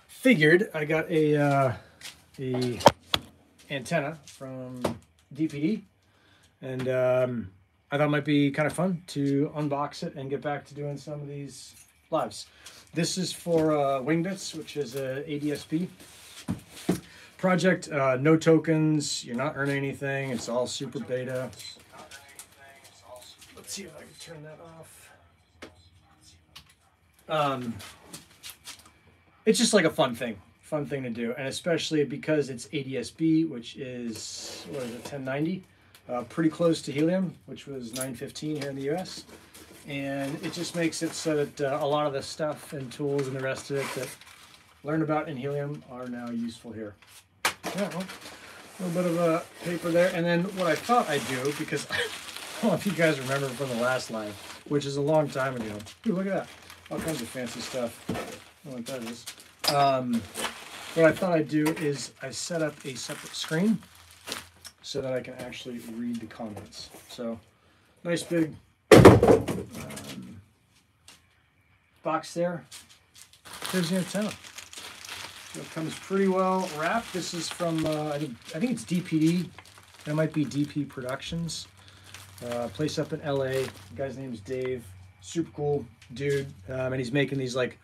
Figured I got a antenna from DPD, and I thought it might be kind of fun to unbox it and get back to doing some of these lives. This is for Wingbits, which is a ADSB project. No tokens, you're not earning anything, it's all super beta. Let's see if I can turn that off. It's just like a fun thing to do, and especially because it's ADSB, which is, what is it, 1090, pretty close to helium, which was 915 here in the US, and it just makes it so that a lot of the stuff and tools and the rest of it that learned about in helium are now useful here. Yeah, well, a little bit of a paper there, and then what I thought I'd do, because I don't know if you guys remember from the last live, which is a long time ago. Ooh, look at that, all kinds of fancy stuff. I don't know what that is. What I thought I'd do is I set up a separate screen so that I can actually read the comments. So, nice big box there. Here's the antenna. So it comes pretty well wrapped. This is from, I think it's DPD. That might be DP Productions. Place up in LA. The guy's name is Dave. Super cool dude. And he's making these like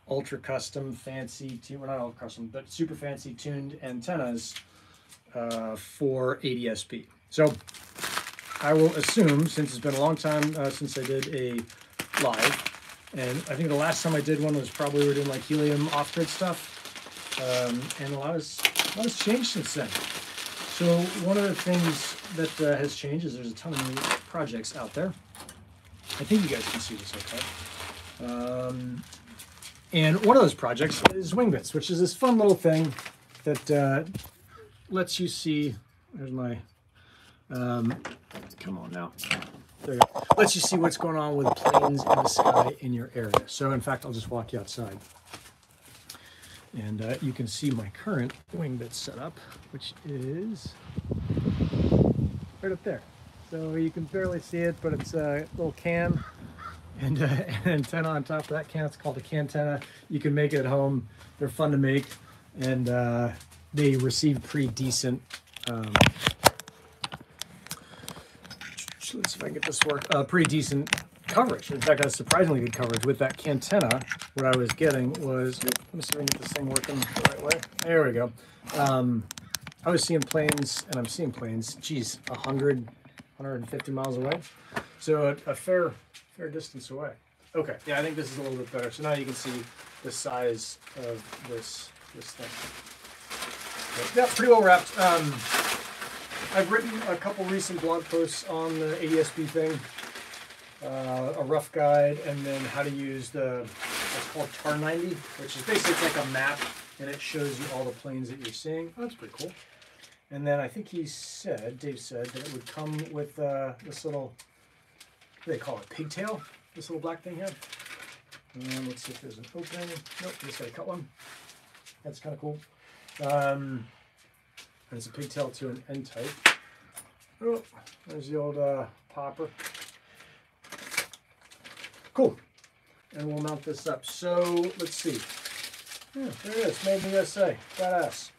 ultra custom fancy, well, not ultra custom, but super fancy tuned antennas for ADSB. So I will assume, since it's been a long time since I did a live, and I think the last time I did one was probably we were doing like helium off-grid stuff, and a lot has changed since then. So one of the things that has changed is there's a ton of new projects out there. I think you guys can see this okay. And one of those projects is Wingbits, which is this fun little thing that lets you see, there's my, come on now, there you go. Lets you see what's going on with planes in the sky in your area. So in fact, I'll just walk you outside. And you can see my current Wingbits setup, which is right up there. So you can barely see it, but it's a little can. And an antenna on top of that can. It's called a Cantenna. You can make it at home. They're fun to make, and they receive pretty decent. Let's see if I can get this to work. Pretty decent coverage. In fact, that's surprisingly good coverage with that Cantenna. What I was getting was, let me see if I can get this thing working the right way. There we go. I was seeing planes, and I'm seeing planes. Geez, 100, 150 miles away. So a fair distance away. Okay, yeah, I think this is a little bit better. So now you can see the size of this thing. But yeah, pretty well wrapped. I've written a couple recent blog posts on the ADSB thing, a rough guide, and then how to use what's called TAR 90, which is basically like a map, and it shows you all the planes that you're seeing. Oh, that's pretty cool. And then I think Dave said that it would come with this little, what do they call it, pigtail? This little black thing here. And let's see if there's an opening. Nope, just gotta cut one. That's kind of cool. And it's a pigtail to an end type. Oh, there's the old popper. Cool. And we'll mount this up. So let's see. Yeah, there it is. Made in the USA. Badass.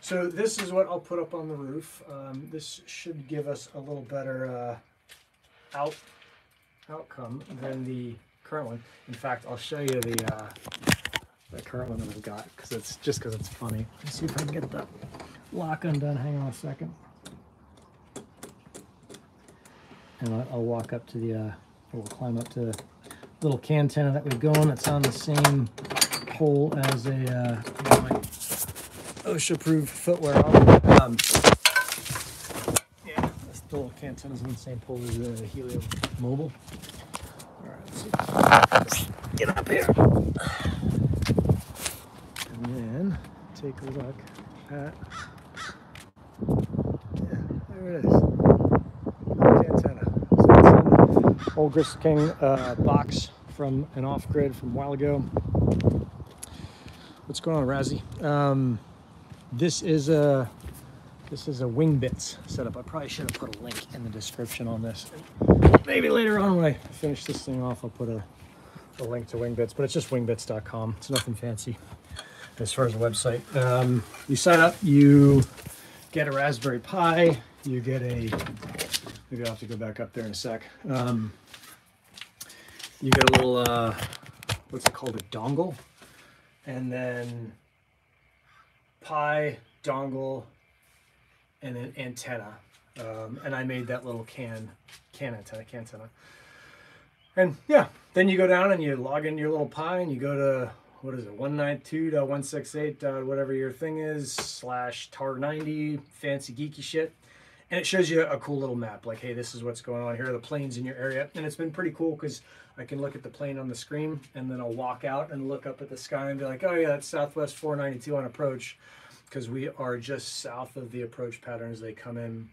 So this is what I'll put up on the roof. This should give us a little better outcome than the current one. In fact, I'll show you the current one that I've got because it's funny. Let's see if I can get the lock undone. Hang on a second. And I'll walk up to the, we'll climb up to the little Cantenna that we've gone. It's on the same pole as a my OSHA-approved footwear on. Yeah, this little Cantenna's on the same pole as the Helio Mobile. All right, let's see. Let's get up here. And then take a look at, yeah, there it is. Cantenna. So it's an old Gristle King box from an off-grid from a while ago. What's going on, Razzie? This is a Wingbits setup. I probably should have put a link in the description on this. Maybe later on when I finish this thing off, I'll put a a link to Wingbits, but it's just wingbits.com. It's nothing fancy as far as the website. You sign up, you get a Raspberry Pi, you get a, maybe I'll have to go back up there in a sec. You get a little, what's it called, a dongle, and then Pi, dongle, and an antenna. And I made that little can antenna, Cantenna. And yeah, then you go down and you log into your little Pi and you go to, what is it, 192.168. Whatever your thing is, /tar90, fancy geeky shit. And it shows you a cool little map, like, hey, this is what's going on here, are the planes in your area. And it's been pretty cool because I can look at the plane on the screen and then I'll walk out and look up at the sky and be like, oh yeah, that's Southwest 492 on approach, because we are just south of the approach patterns. They come in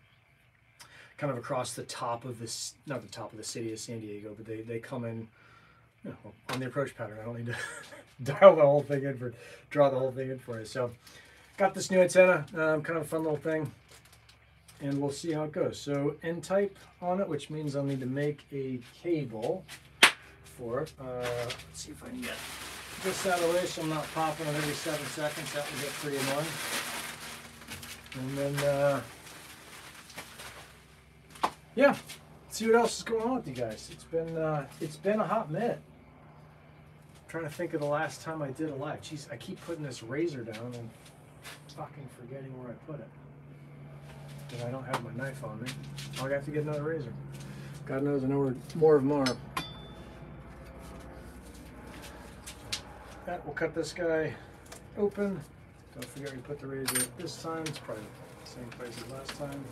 kind of across the top of this, not the top of the city of San Diego, but they come in, you know, on the approach pattern. I don't need to dial the whole thing in for, draw the whole thing in for you. So got this new antenna, kind of a fun little thing, and we'll see how it goes. So N-type on it, which means I'll need to make a cable for it. Let's see if I can get this out of the way so I'm not popping it every 7 seconds. That would get pretty annoying. And then, yeah, see what else is going on with you guys. It's been a hot minute. I'm trying to think of the last time I did a live. Jeez, I keep putting this razor down and fucking forgetting where I put it. And I don't have my knife on me. I'll have to get another razor. God knows I know where more of them are. That will cut this guy open. Don't forget we put the razor this time. It's probably the same place as last time.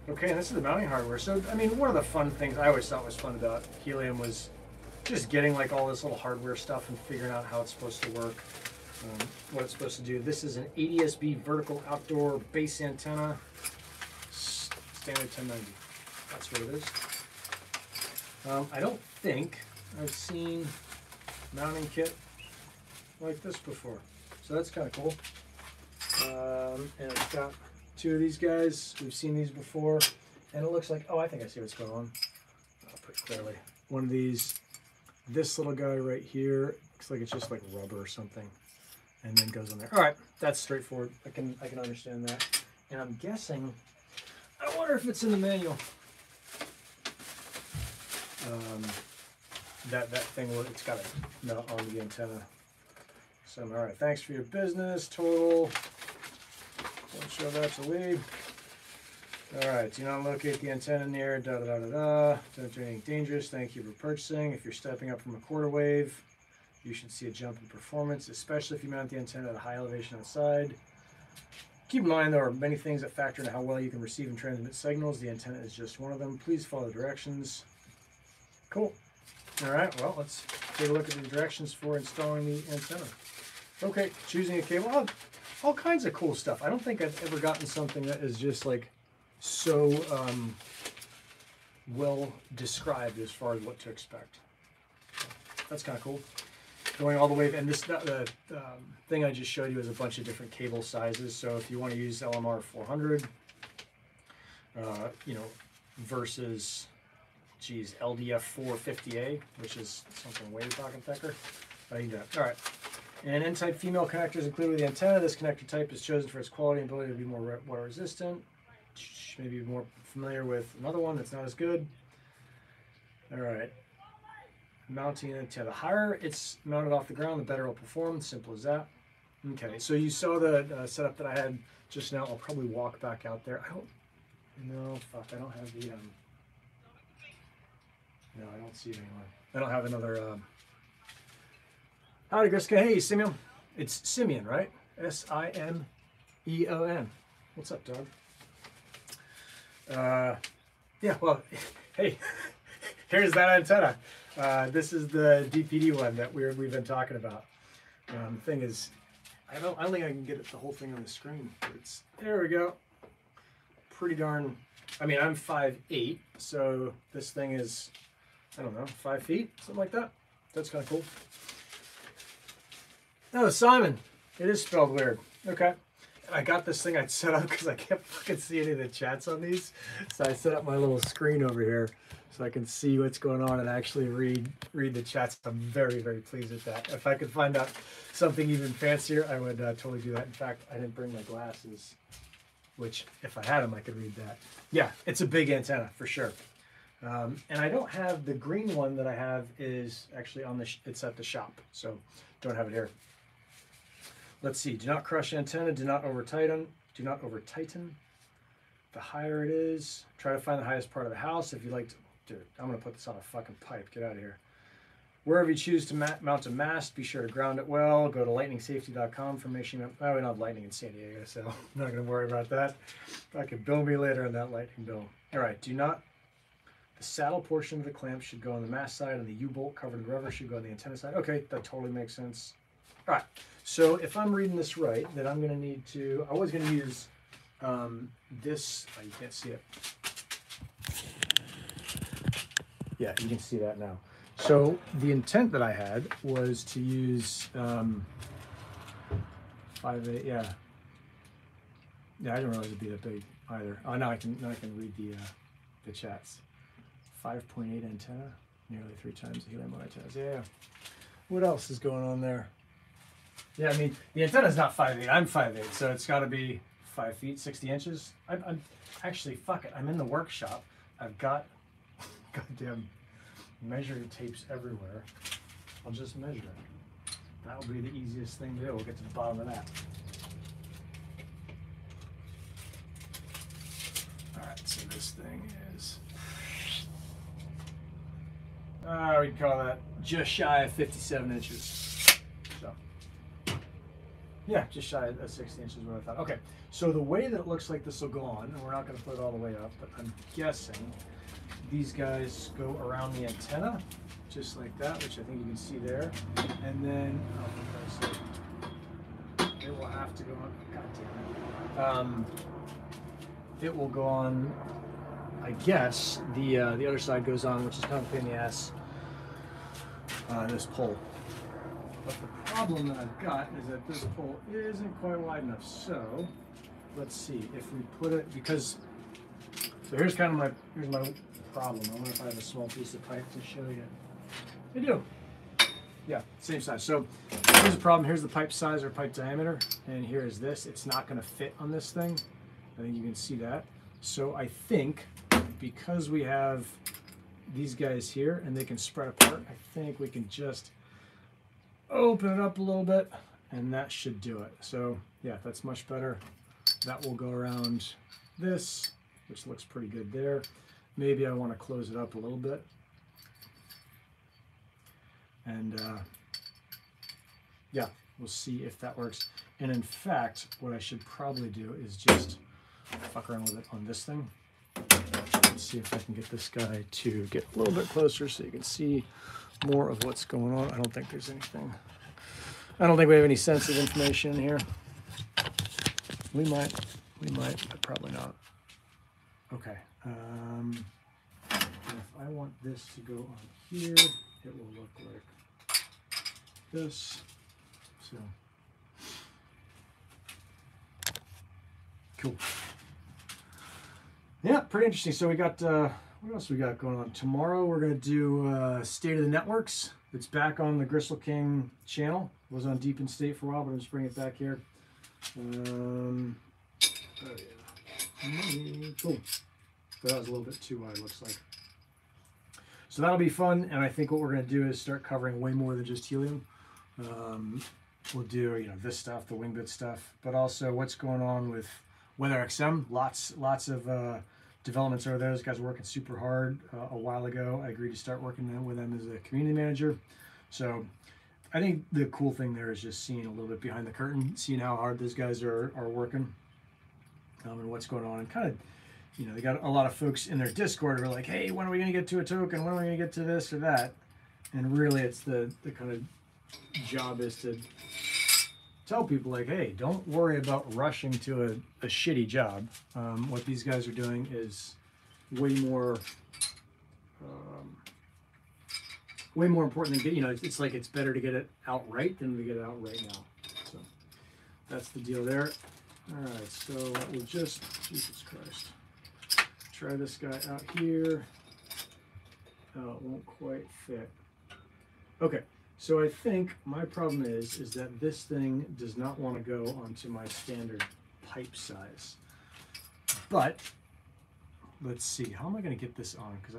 Okay, and this is the mounting hardware. So, I mean, one of the fun things I always thought was fun about Helium was just getting like all this little hardware stuff and figuring out how it's supposed to work, what it's supposed to do. This is an ADS-B vertical outdoor base antenna, standard 1090. That's what it is. I don't think I've seen mounting kit like this before, so that's kind of cool. And it's got 2 of these guys. We've seen these before, and it looks like, oh, I think I see what's going on. I'll put it clearly. One of these, this little guy right here, looks like it's just like rubber or something, and then goes on there. All right, that's straightforward. I can understand that. And I'm guessing, I wonder if it's in the manual. That thing, it's got a mount on the antenna. So, all right, thanks for your business, total. Don't show that to Lee. All right, do not locate the antenna near da-da-da-da-da. Don't do anything dangerous. Thank you for purchasing. If you're stepping up from a quarter wave, you should see a jump in performance, especially if you mount the antenna at a high elevation outside. Keep in mind there are many things that factor into how well you can receive and transmit signals. The antenna is just one of them. Please follow the directions. Cool. All right, well, let's take a look at the directions for installing the antenna. Okay, choosing a cable. All kinds of cool stuff. I don't think I've ever gotten something that is just like so well described as far as what to expect. That's kind of cool. Going all the way, and this the thing I just showed you is a bunch of different cable sizes. So if you want to use LMR 400, you know, versus, geez, LDF 450A, which is something way fucking thicker. You can do that. All right. And N-type female connectors included with the antenna. This connector type is chosen for its quality and ability to be more water resistant. Maybe more familiar with another one that's not as good. All right. Mounting antenna. The higher it's mounted off the ground, the better it'll perform. Simple as that. Okay, so you saw the setup that I had just now. I'll probably walk back out there. I don't have the, no, I don't see it anymore. I don't have another, howdy, Griska. Hey, Simeon. It's Simeon, right? S-I-M-E-O-N. What's up, dog? Yeah, well, hey, here's that antenna. This is the DPD one that we've been talking about. The thing is, I don't think I can get the whole thing on the screen. But there we go. Pretty darn, I mean, I'm 5'8", so this thing is, I don't know, 5 feet, something like that. That's kind of cool. Oh, Simon. It is spelled weird. Okay. I got this thing I'd set up because I can't fucking see any of the chats on these. So I set up my little screen over here so I can see what's going on and actually read the chats. I'm very, very pleased with that. If I could find out something even fancier, I would totally do that. In fact, I didn't bring my glasses, which if I had them, I could read that. Yeah, it's a big antenna for sure. And I don't have the green one that I have is actually on the, it's at the shop. So don't have it here. Let's see, do not crush antenna, do not over tighten. The higher it is, try to find the highest part of the house. If you like to, dude, I'm gonna put this on a fucking pipe, get out of here. Wherever you choose to mount a mast, be sure to ground it well. Go to lightningsafety.com for information. Oh, we don't have lightning in San Diego, so I'm not gonna worry about that. I can bill me later on that lightning bill. All right, the saddle portion of the clamp should go on the mast side and the U-bolt covered in rubber should go on the antenna side. Okay, that totally makes sense. All right, so if I'm reading this right, then I'm going to need to, I was going to use this, oh, you can't see it. Yeah, you can see that now. So the intent that I had was to use 5/8, yeah. Yeah, I didn't realize it'd be that big either. Oh, now I can read the chats. 5.8 antenna, nearly 3 times the helium antennas. Yeah. What else is going on there? Yeah, I mean, the antenna's not 5'8", I'm 5'8", so it's got to be 5 feet, 60 inches. I'm actually, fuck it, I'm in the workshop. I've got goddamn measuring tapes everywhere. I'll just measure it. That'll be the easiest thing to do. We'll get to the bottom of that. All right, so this thing is, we'd call that just shy of 57 inches. Yeah, just shy of 60 inches is what I thought. Okay, so the way that it looks like this will go on, and we're not going to put it all the way up, but I'm guessing these guys go around the antenna, just like that, which I think you can see there. And then, oh, for Christ's sake, it will have to go on, God damn it. It will go on, I guess, the other side goes on, which is kind of a pain in the ass, this pole. But the problem that I've got is that this pole isn't quite wide enough. So let's see if we put it, because, so here's kind of here's my problem. I wonder if I have a small piece of pipe to show you. I do. Yeah, same size. So here's the problem. Here's the pipe size or pipe diameter. And here is this. It's not going to fit on this thing. I think you can see that. So I think because we have these guys here and they can spread apart, I think we can just open it up a little bit and that should do it. So yeah, that's much better. That will go around this, which looks pretty good there. Maybe I want to close it up a little bit. And yeah, we'll see if that works. And in fact, what I should probably do is just fuck around with it on this thing. Let's see if I can get this guy to get a little bit closer so you can see more of what's going on. I don't think there's anything. I don't think we have any sensitive information here. We might, but probably not. Okay. If I want this to go on here, it will look like this. So, cool. Yeah, pretty interesting. So we got, what else we got going on? Tomorrow we're going to do State of the Networks. It's back on the Gristle King channel. It was on Deep in State for a while, but I'm just bringing it back here. Oh yeah. Cool. That was a little bit too wide, looks like. So that'll be fun, and I think what we're going to do is start covering way more than just helium. We'll do, you know, this stuff, the Wingbits stuff, but also what's going on with Weather XM. Lots of developments over there. Those guys were working super hard a while ago. I agreed to start working with them as a community manager. So I think the cool thing there is just seeing a little bit behind the curtain, seeing how hard those guys are working, and what's going on, and kind of, you know, they got a lot of folks in their Discord who are like, hey, when are we going to get to a token? When are we going to get to this or that? And really it's the kind of job is to tell people like, hey, don't worry about rushing to a shitty job. What these guys are doing is way more important than get, you know, it's like it's better to get it out right than to get it out right now. So that's the deal there. All right, so we'll just, Jesus Christ, try this guy out here. Oh, it won't quite fit. Okay, so I think my problem is that this thing does not want to go onto my standard pipe size. But let's see, how am I going to get this on? Because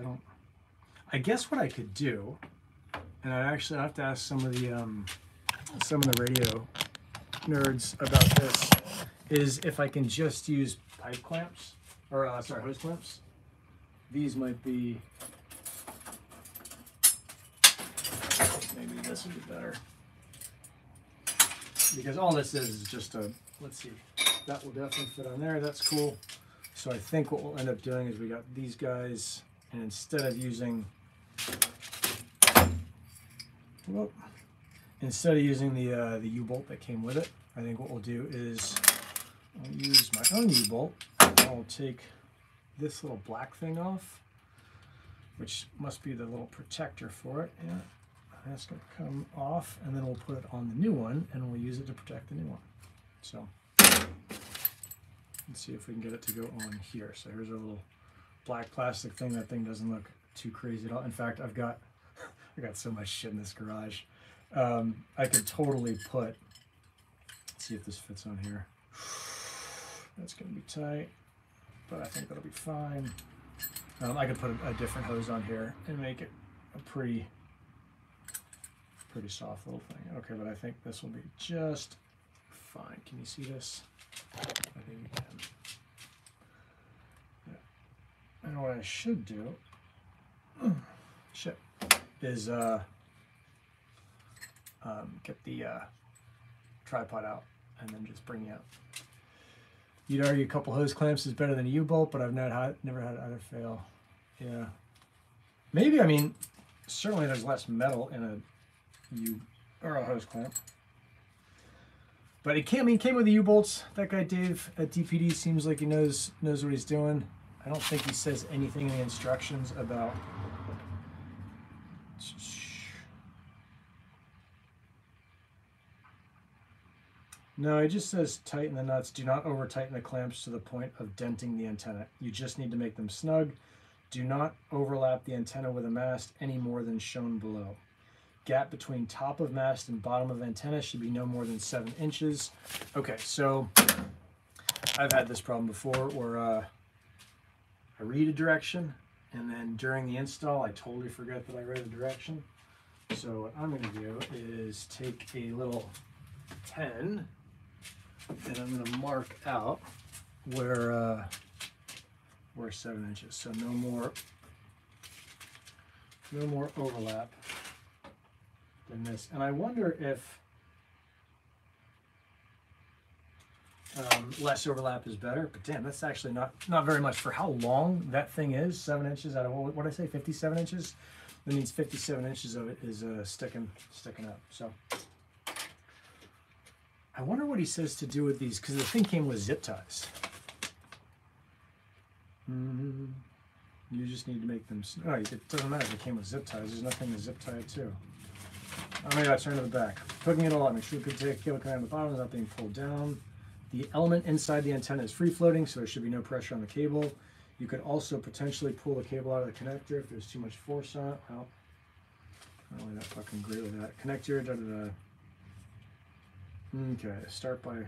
I guess what I could do, and I actually have to ask some of the radio nerds about this, is if I can just use pipe clamps, or sorry, hose clamps. These might be, maybe this would be better. Because all this is just a, let's see, that will definitely fit on there, that's cool. So I think what we'll end up doing is we got these guys, and instead of using, whoop, instead of using the U-bolt that came with it, I think what we'll do is I'll use my own U-bolt. I'll take this little black thing off, which must be the little protector for it. Yeah, that's going to come off, and then we'll put it on the new one, and we'll use it to protect the new one. So let's see if we can get it to go on here. So here's our little black plastic thing. That thing doesn't look too crazy at all. In fact, I've got I got so much shit in this garage. I could totally put, let's see if this fits on here. That's going to be tight, but I think that'll be fine. I could put a different hose on here and make it a pretty soft little thing. Okay, but I think this will be just fine. Can you see this? I think you can. Yeah. And what I should do, is get the tripod out and then just bring you out. You'd argue a couple hose clamps is better than a U-bolt, but I've never had either fail. Yeah, maybe. I mean, certainly there's less metal in a hose clamp. But it came with the U-bolts. That guy Dave at DPD seems like he knows what he's doing. I don't think he says anything in the instructions about. No, it just says tighten the nuts. Do not over tighten the clamps to the point of denting the antenna. You just need to make them snug. Do not overlap the antenna with a mast any more than shown below. Gap between top of mast and bottom of antenna should be no more than 7 inches. Okay, so I've had this problem before where I read a direction and then during the install I totally forget that I read a direction. So what I'm going to do is take a little 10 and I'm going to mark out where 7 inches. So no more overlap than this. And I wonder if less overlap is better. But damn, that's actually not very much for how long that thing is. 7 inches out of what did I say? 57 inches. That means 57 inches of it is sticking up. So. I wonder what he says to do with these, because the thing came with zip ties. You just need to make them. Oh, it doesn't matter if it came with zip ties. There's nothing to zip tie it to. Oh my God, turn to the back. Hooking it all up. Make sure the cable coming on the bottom is not being pulled down. The element inside the antenna is free floating, so there should be no pressure on the cable. You could also potentially pull the cable out of the connector if there's too much force on it. Well, not really that fucking great with that. Connector, Okay, start by,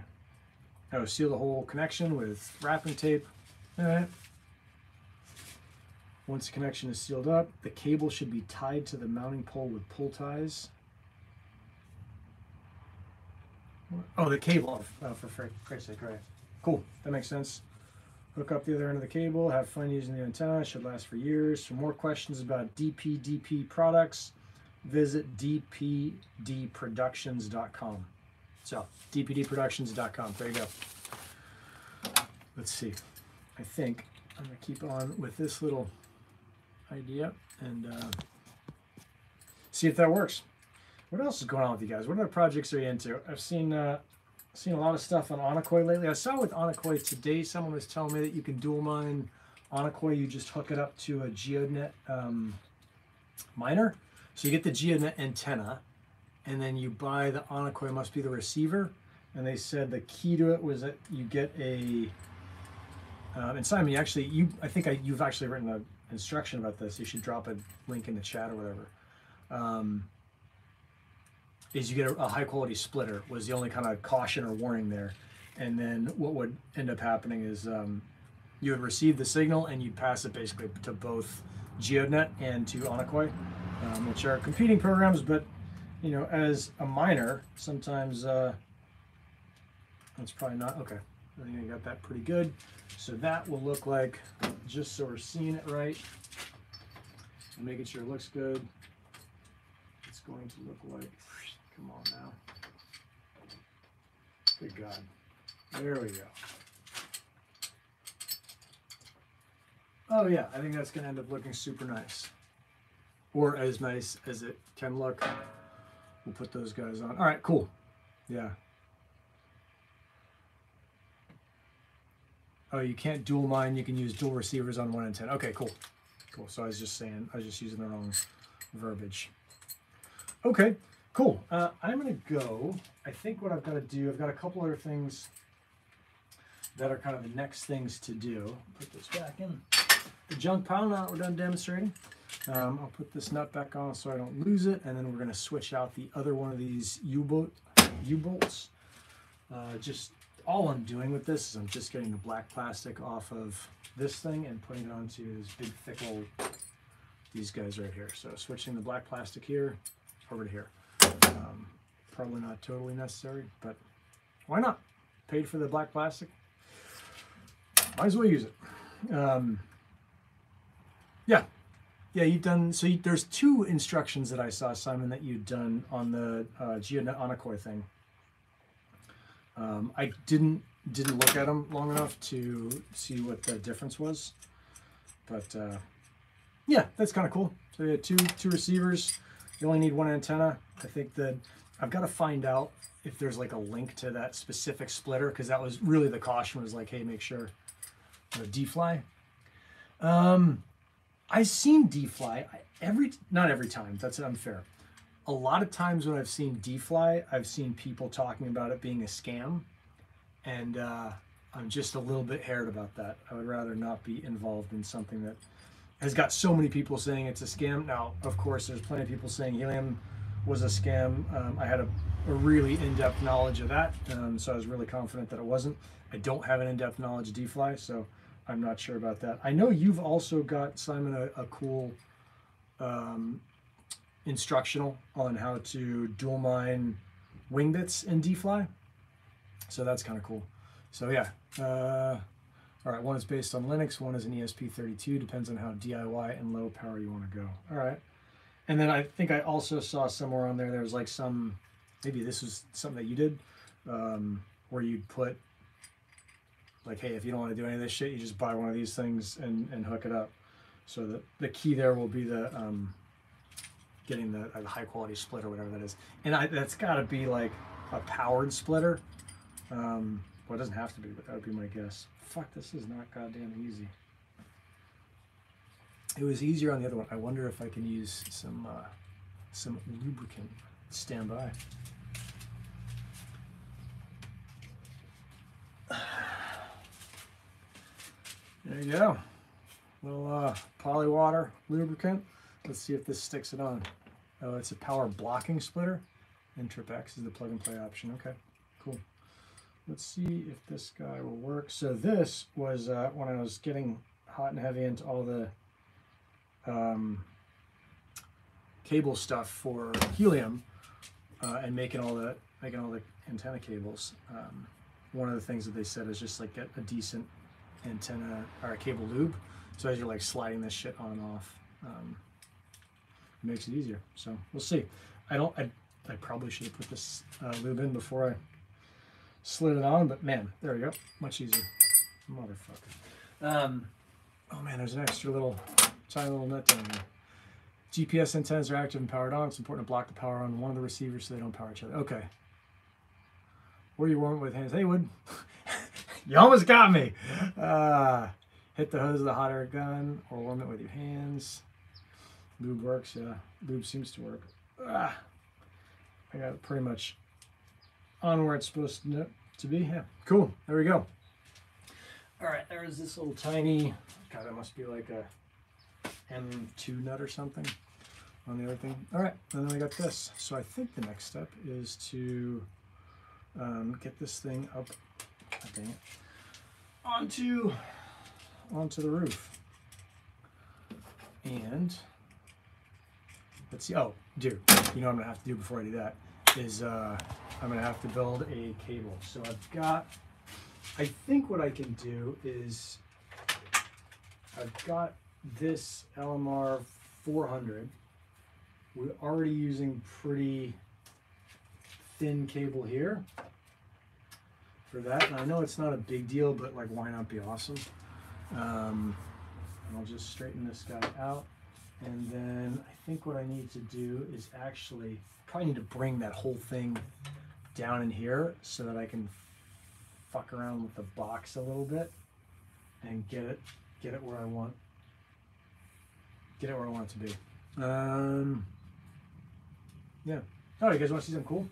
seal the whole connection with wrapping tape. All right. Once the connection is sealed up, the cable should be tied to the mounting pole with pull ties. Oh, the cable, for Christ's sake, right. Cool, that makes sense. Hook up the other end of the cable, have fun using the antenna, it should last for years. For more questions about DPD products, visit dpdproductions.com. So, dpdproductions.com. There you go. Let's see. I think I'm going to keep on with this little idea and see if that works. What else is going on with you guys? What other projects are you into? I've seen a lot of stuff on Onakoi lately. I saw with Onakoi today, someone was telling me that you can dual mine Onakoi. You just hook it up to a GeoNet miner. So you get the GeoNet antenna, and then you buy the Onakoi, must be the receiver, and they said the key to it was that you get a, and Simon, I think you've actually written an instruction about this. You should drop a link in the chat or whatever. Is you get a high quality splitter was the only kind of caution or warning there. And then what would end up happening is you would receive the signal and you'd pass it basically to both GeoNet and to Onakoi, which are competing programs, but you know, as a miner, sometimes that's probably not, okay. I think I got that pretty good. So that will look like, just so we're seeing it right, and making sure it looks good, it's going to look like, come on now. Good God. There we go. Oh yeah, I think that's going to end up looking super nice. Or as nice as it can look. We'll put those guys on. All right, cool. Yeah. Oh, you can't dual mine. You can use dual receivers on 1 antenna. Okay, cool. Cool. So I was just using the wrong verbiage. Okay, cool. I'm going to go. I think what I've got to do, I've got a couple other things that are kind of the next things to do. Put this back in the junk pile now that we're done demonstrating. I'll put this nut back on so I don't lose it, and then we're going to switch out the other one of these U-bolts. Just all I'm doing with this is I'm just getting the black plastic off of this thing and putting it onto this big thick old, these guys right here. So switching the black plastic here over to here. Probably not totally necessary, but why not? Paid for the black plastic, might as well use it. Yeah, you've done, so there's 2 instructions that I saw, Simon, that you'd done on the GeoNet Onakoi thing. I didn't look at them long enough to see what the difference was, but yeah, that's kind of cool. So you had two receivers. You only need 1 antenna. I think that I've got to find out if there's like a link to that specific splitter, because that was really the caution, was like, hey, make sure D-fly. I've seen D-fly not every time. That's unfair. A lot of times when I've seen D-fly, I've seen people talking about it being a scam, and I'm just a little bit haired about that. I would rather not be involved in something that has got so many people saying it's a scam. Now, of course, there's plenty of people saying helium was a scam. I had a really in-depth knowledge of that, so I was really confident that it wasn't. I don't have an in-depth knowledge of D-fly, so I'm not sure about that. I know you've also got, Simon, a cool instructional on how to dual mine Wingbits in D-fly. So that's kind of cool. So yeah, all right, one is based on Linux, one is an ESP32, depends on how DIY and low power you want to go. All right. And then I think I also saw somewhere on there was like some, maybe this was something that you did, where you'd put like, hey, if you don't want to do any of this shit, you just buy one of these things and hook it up. So the key there will be the getting the high quality splitter, whatever that is. And that's got to be like a powered splitter. Well, it doesn't have to be, but that would be my guess. Fuck, this is not goddamn easy. It was easier on the other one. I wonder if I can use some lubricant. Stand by. There you go. Little poly water lubricant. Let's see if this sticks it on. Oh, it's a power blocking splitter. And Trip X is the plug and play option. Okay, cool. Let's see if this guy will work. So this was when I was getting hot and heavy into all the cable stuff for helium and making all the antenna cables. One of the things that they said is just like get a decent antenna or a cable lube. So as you're like sliding this shit on and off, it makes it easier. So we'll see. I probably should have put this lube in before I slid it on, but man, there we go. Much easier. Motherfucker. Oh man, there's an extra tiny little nut down here. GPS antennas are active and powered on. It's important to block the power on one of the receivers so they don't power each other. Okay. Or you warm it with hands. Hey, Wood. You almost got me. Hit the hose of the hot air gun or warm it with your hands. Lube works, yeah. Lube seems to work. I got pretty much on where it's supposed to be. Yeah, cool. There we go. All right, there's this little tiny, God, that must be like a M2 nut or something on the other thing. All right, and then I got this. So I think the next step is to get this thing up, oh, dang it, onto the roof. And let's see. Oh, dude, you know what I'm gonna have to do before I do that is I'm gonna have to build a cable. So I think what I can do is I've got this LMR 400. We're already using pretty thin cable here for that. And I know it's not a big deal, but like, why not be awesome? And I'll just straighten this guy out. And then I think what I need to do is actually probably need to bring that whole thing down in here so that I can fuck around with the box a little bit and get it where I want it to be. Yeah. Oh, you guys want to see something cool?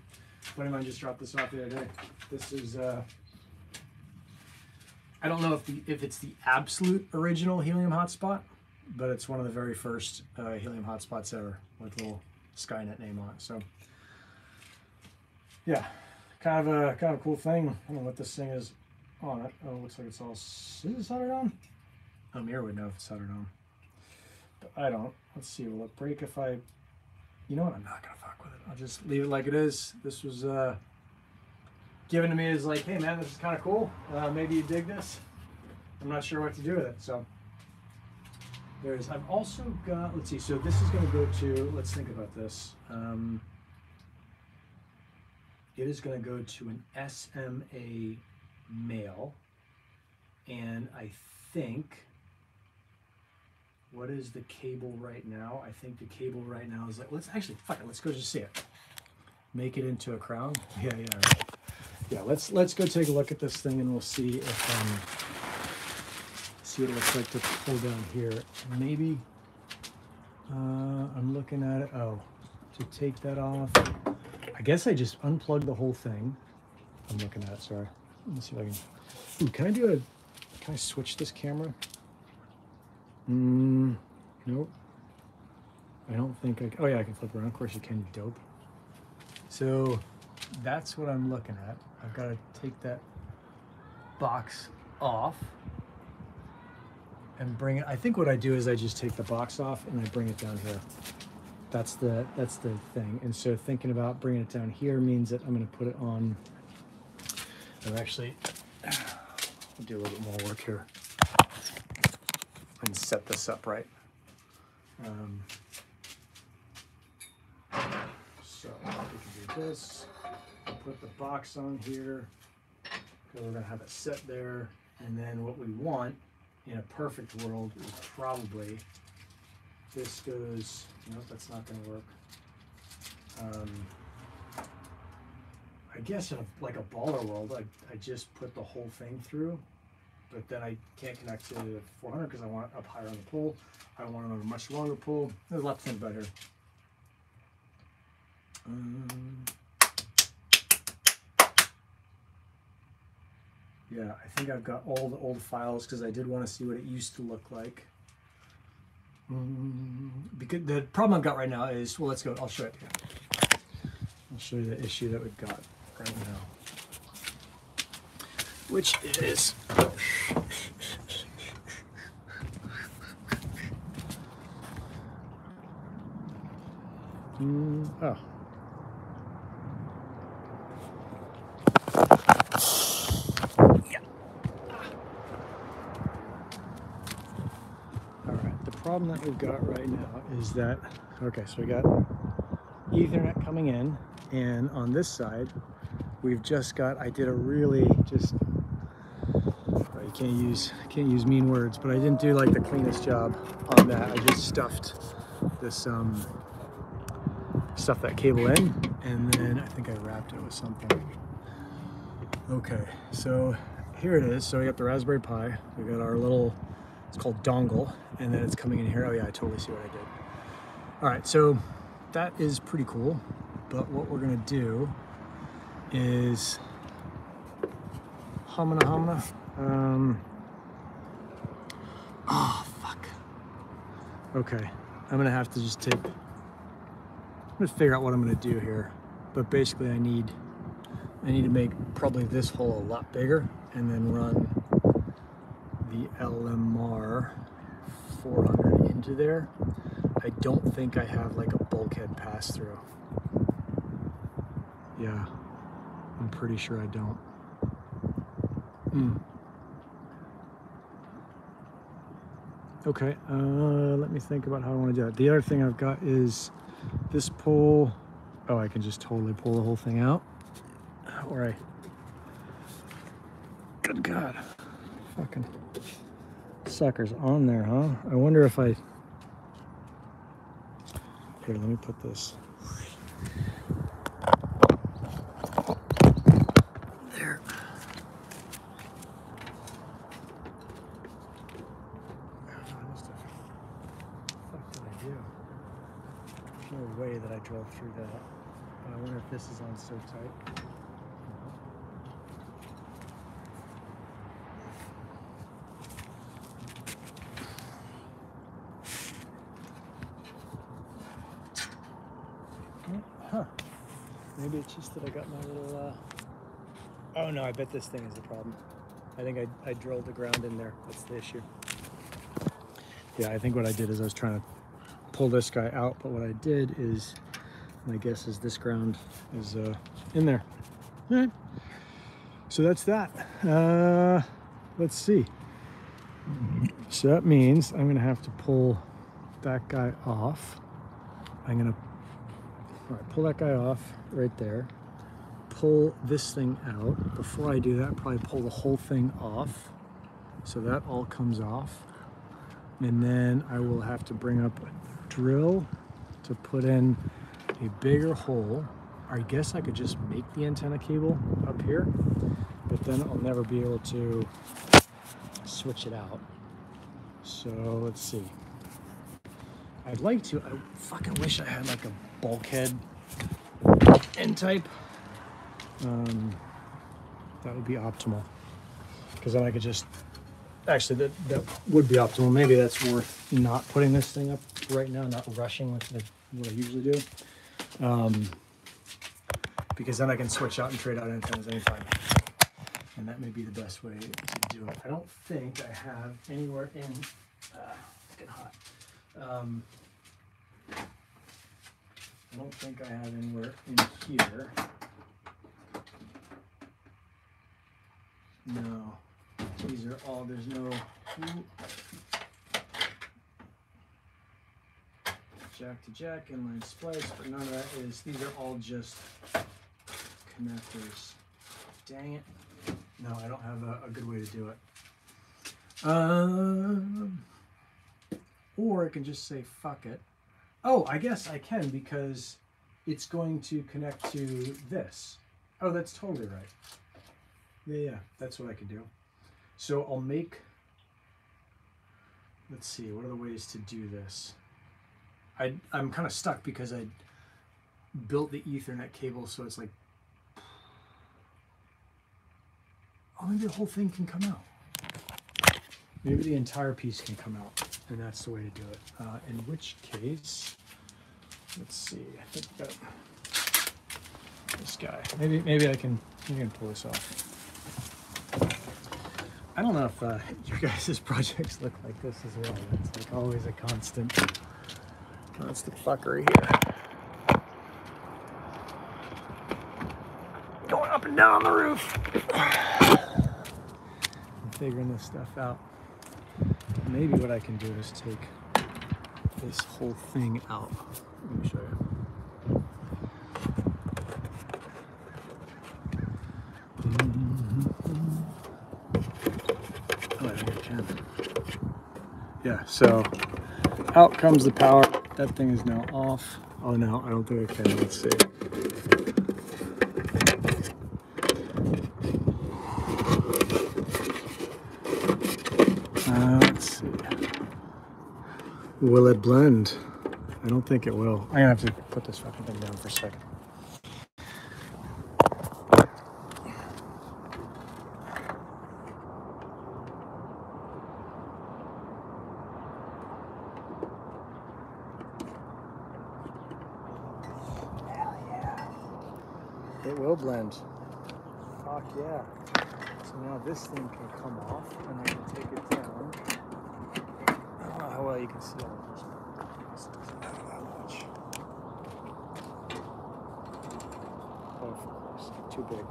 A buddy of mine just dropped this off the other day. This is I don't know if it's the absolute original helium hotspot, but it's one of the very first helium hotspots ever with a little Skynet name on it. So yeah, kind of a cool thing. I don't know what this thing is on it. Oh, it looks like it's all, is it soldered on? Amir would know if it's soldered on, but I don't. Let's see, will it break if I, you know what, I'm not gonna fuck with it. I'll just leave it like it is. This was given to me as like, hey man, this is kind of cool. Maybe you dig this. I'm not sure what to do with it. So I've also got, let's see, so this is going to go to, let's think about this. It is going to go to an SMA male. And I think, what is the cable right now? I think the cable right now is like, let's actually, fuck it, let's go just see it. Make it into a crown. Yeah. Yeah, let's go take a look at this thing and we'll see if see what it looks like to pull down here. Maybe I'm looking at it. Oh, to take that off. I guess I just unplugged the whole thing. I'm looking at it. Sorry. Let me see if I can. Ooh, can I switch this camera? Nope. I don't think I. Oh yeah, I can flip around. Of course you can. You dope. So that's what I'm looking at. I've got to take that box off and bring it. I think what I do is I just take the box off and I bring it down here. That's the thing. And so thinking about bringing it down here means that I'm going to put it on. I'll actually do a little bit more work here and set this up right. So we can do this. Put the box on here, because we're going to have it set there, and then what we want in a perfect world is probably this goes, nope, that's not going to work. I guess in like a baller world, I just put the whole thing through, but then I can't connect to the 400 because I want it up higher on the pole. I want it on a much longer pole. There's a lot to think about here. Yeah, I think I've got all the old files because I did want to see what it used to look like. Because the problem I've got right now is, well, let's go. I'll show it to you. I'll show you the issue that we've got right now, which is oh. The problem that we've got right now is that, okay, so we got Ethernet coming in, and on this side, we've just got, I did a really just, you can't use mean words, but I didn't do like the cleanest job on that. I just stuffed this, stuffed that cable in, and then I think I wrapped it with something. Okay, so here it is. So we got the Raspberry Pi, we got our little, it's called dongle, and then it's coming in here. Oh yeah, I totally see what I did. All right, so that is pretty cool, but what we're gonna do is homina. Oh, fuck. Okay, I'm gonna have to just I'm gonna figure out what I'm gonna do here. But basically I need to make probably this hole a lot bigger and then run the LMR 400 into there. I don't think I have like a bulkhead pass through. Yeah, I'm pretty sure I don't. Okay, let me think about how I want to do it. The other thing I've got is this pole. Oh, I can just totally pull the whole thing out. Or good God, fucking sucker's on there, huh? I wonder if here, let me put this there. What did I do? There's no way that I drove through that. I wonder if this is on so tight. Huh. Maybe it's just that I got my little, oh no, I bet this thing is the problem. I think I drilled the ground in there. That's the issue. Yeah, I think what I did is I was trying to pull this guy out, but what I did is, my guess is this ground is in there. All right. So that's that. Let's see. So that means I'm gonna have to pull that guy off. I'm gonna pull that guy off right there. Pull this thing out. Before I do that, probably pull the whole thing off. So that all comes off. And then I will have to bring up a drill to put in a bigger hole. I guess I could just make the antenna cable up here, but then I'll never be able to switch it out. So let's see. I'd like to, I fucking wish I had like a bulkhead end type. That would be optimal. Because then I could just, actually that would be optimal. Maybe that's worth not putting this thing up right now, not rushing with what I usually do. Because then I can switch out and trade out antennas anytime. And that may be the best way to do it. I don't think I have anywhere in, it's getting hot. I don't think I have anywhere in here. No, these are all, there's no jack to jack, inline splice, but none of that is, these are all just connectors. Dang it. No, I don't have a good way to do it. Or I can just say, fuck it. Oh, I guess I can, because it's going to connect to this. Oh, that's totally right. Yeah, that's what I could do. So I'll make, let's see, what are the ways to do this? I'm kind of stuck because I built the Ethernet cable, so it's like, oh, maybe the whole thing can come out. Maybe the entire piece can come out, and that's the way to do it. In which case, let's see, I think that this guy, maybe I can pull this off. I don't know if you guys' projects look like this as well. It's like always a constant fuckery here. Going up and down the roof. I'm figuring this stuff out. Maybe what I can do is take this whole thing out. Let me show you. Oh, I think I can. Yeah, so out comes the power. That thing is now off. Oh no, I don't think I can. Let's see. Let's see. Will it blend? I don't think it will. I'm gonna have to put this fucking thing down for a second. will blend. Fuck yeah. So now this thing can come off and I can take it down. I don't know how well you can see all of this. This doesn't matter that much. Oh, of course, too big.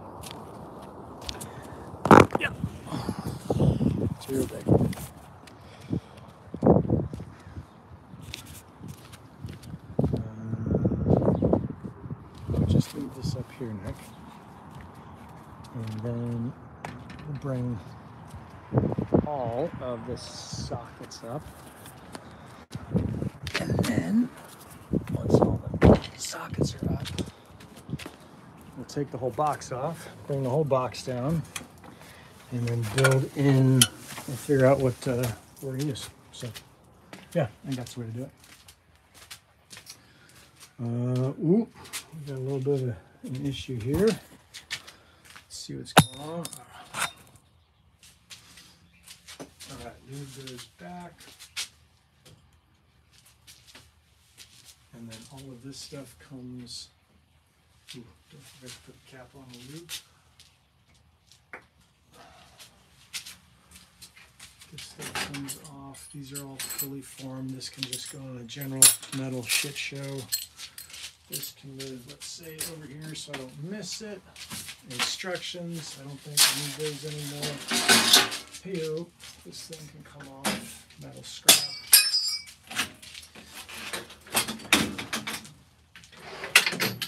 Yeah. Too big. I'll just leave this up here, Nick. And then we'll bring all of the sockets up. And then, once all the sockets are up, we'll take the whole box off, bring the whole box down, and then build in and figure out what we're gonna use. So, yeah, I think that's the way to do it. We got a little bit of an issue here. Let's see what's going on. All right, move those back. And then all of this stuff comes, don't forget to put the cap on the loop. This stuff comes off. These are all fully formed. This can just go on a general metal shit show. This can live, let's say, over here so I don't miss it. Instructions, I don't think I need those anymore. Hey-o, this thing can come off. Metal scrap.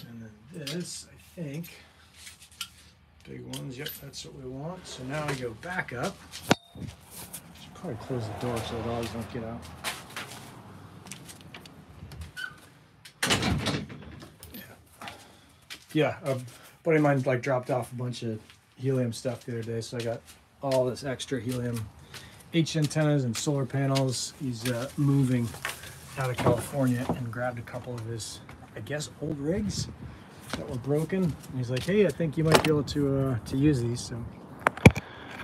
And then this, I think, big ones, yep, that's what we want. So now I go back up. Should probably close the door so the dogs don't get out. Yeah, a buddy of mine like dropped off a bunch of helium stuff the other day, so I got all this extra helium H antennas and solar panels. He's moving out of California and grabbed a couple of his, I guess, old rigs that were broken. And he's like, "Hey, I think you might be able to use these." So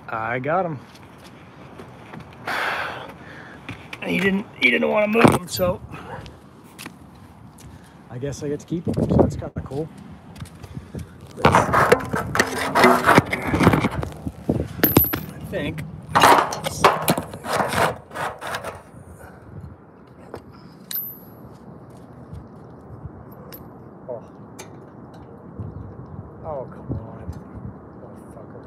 I got them. And he didn't want to move them, so I guess I get to keep them. So that's kind of cool. I think. Oh, come on, motherfucker.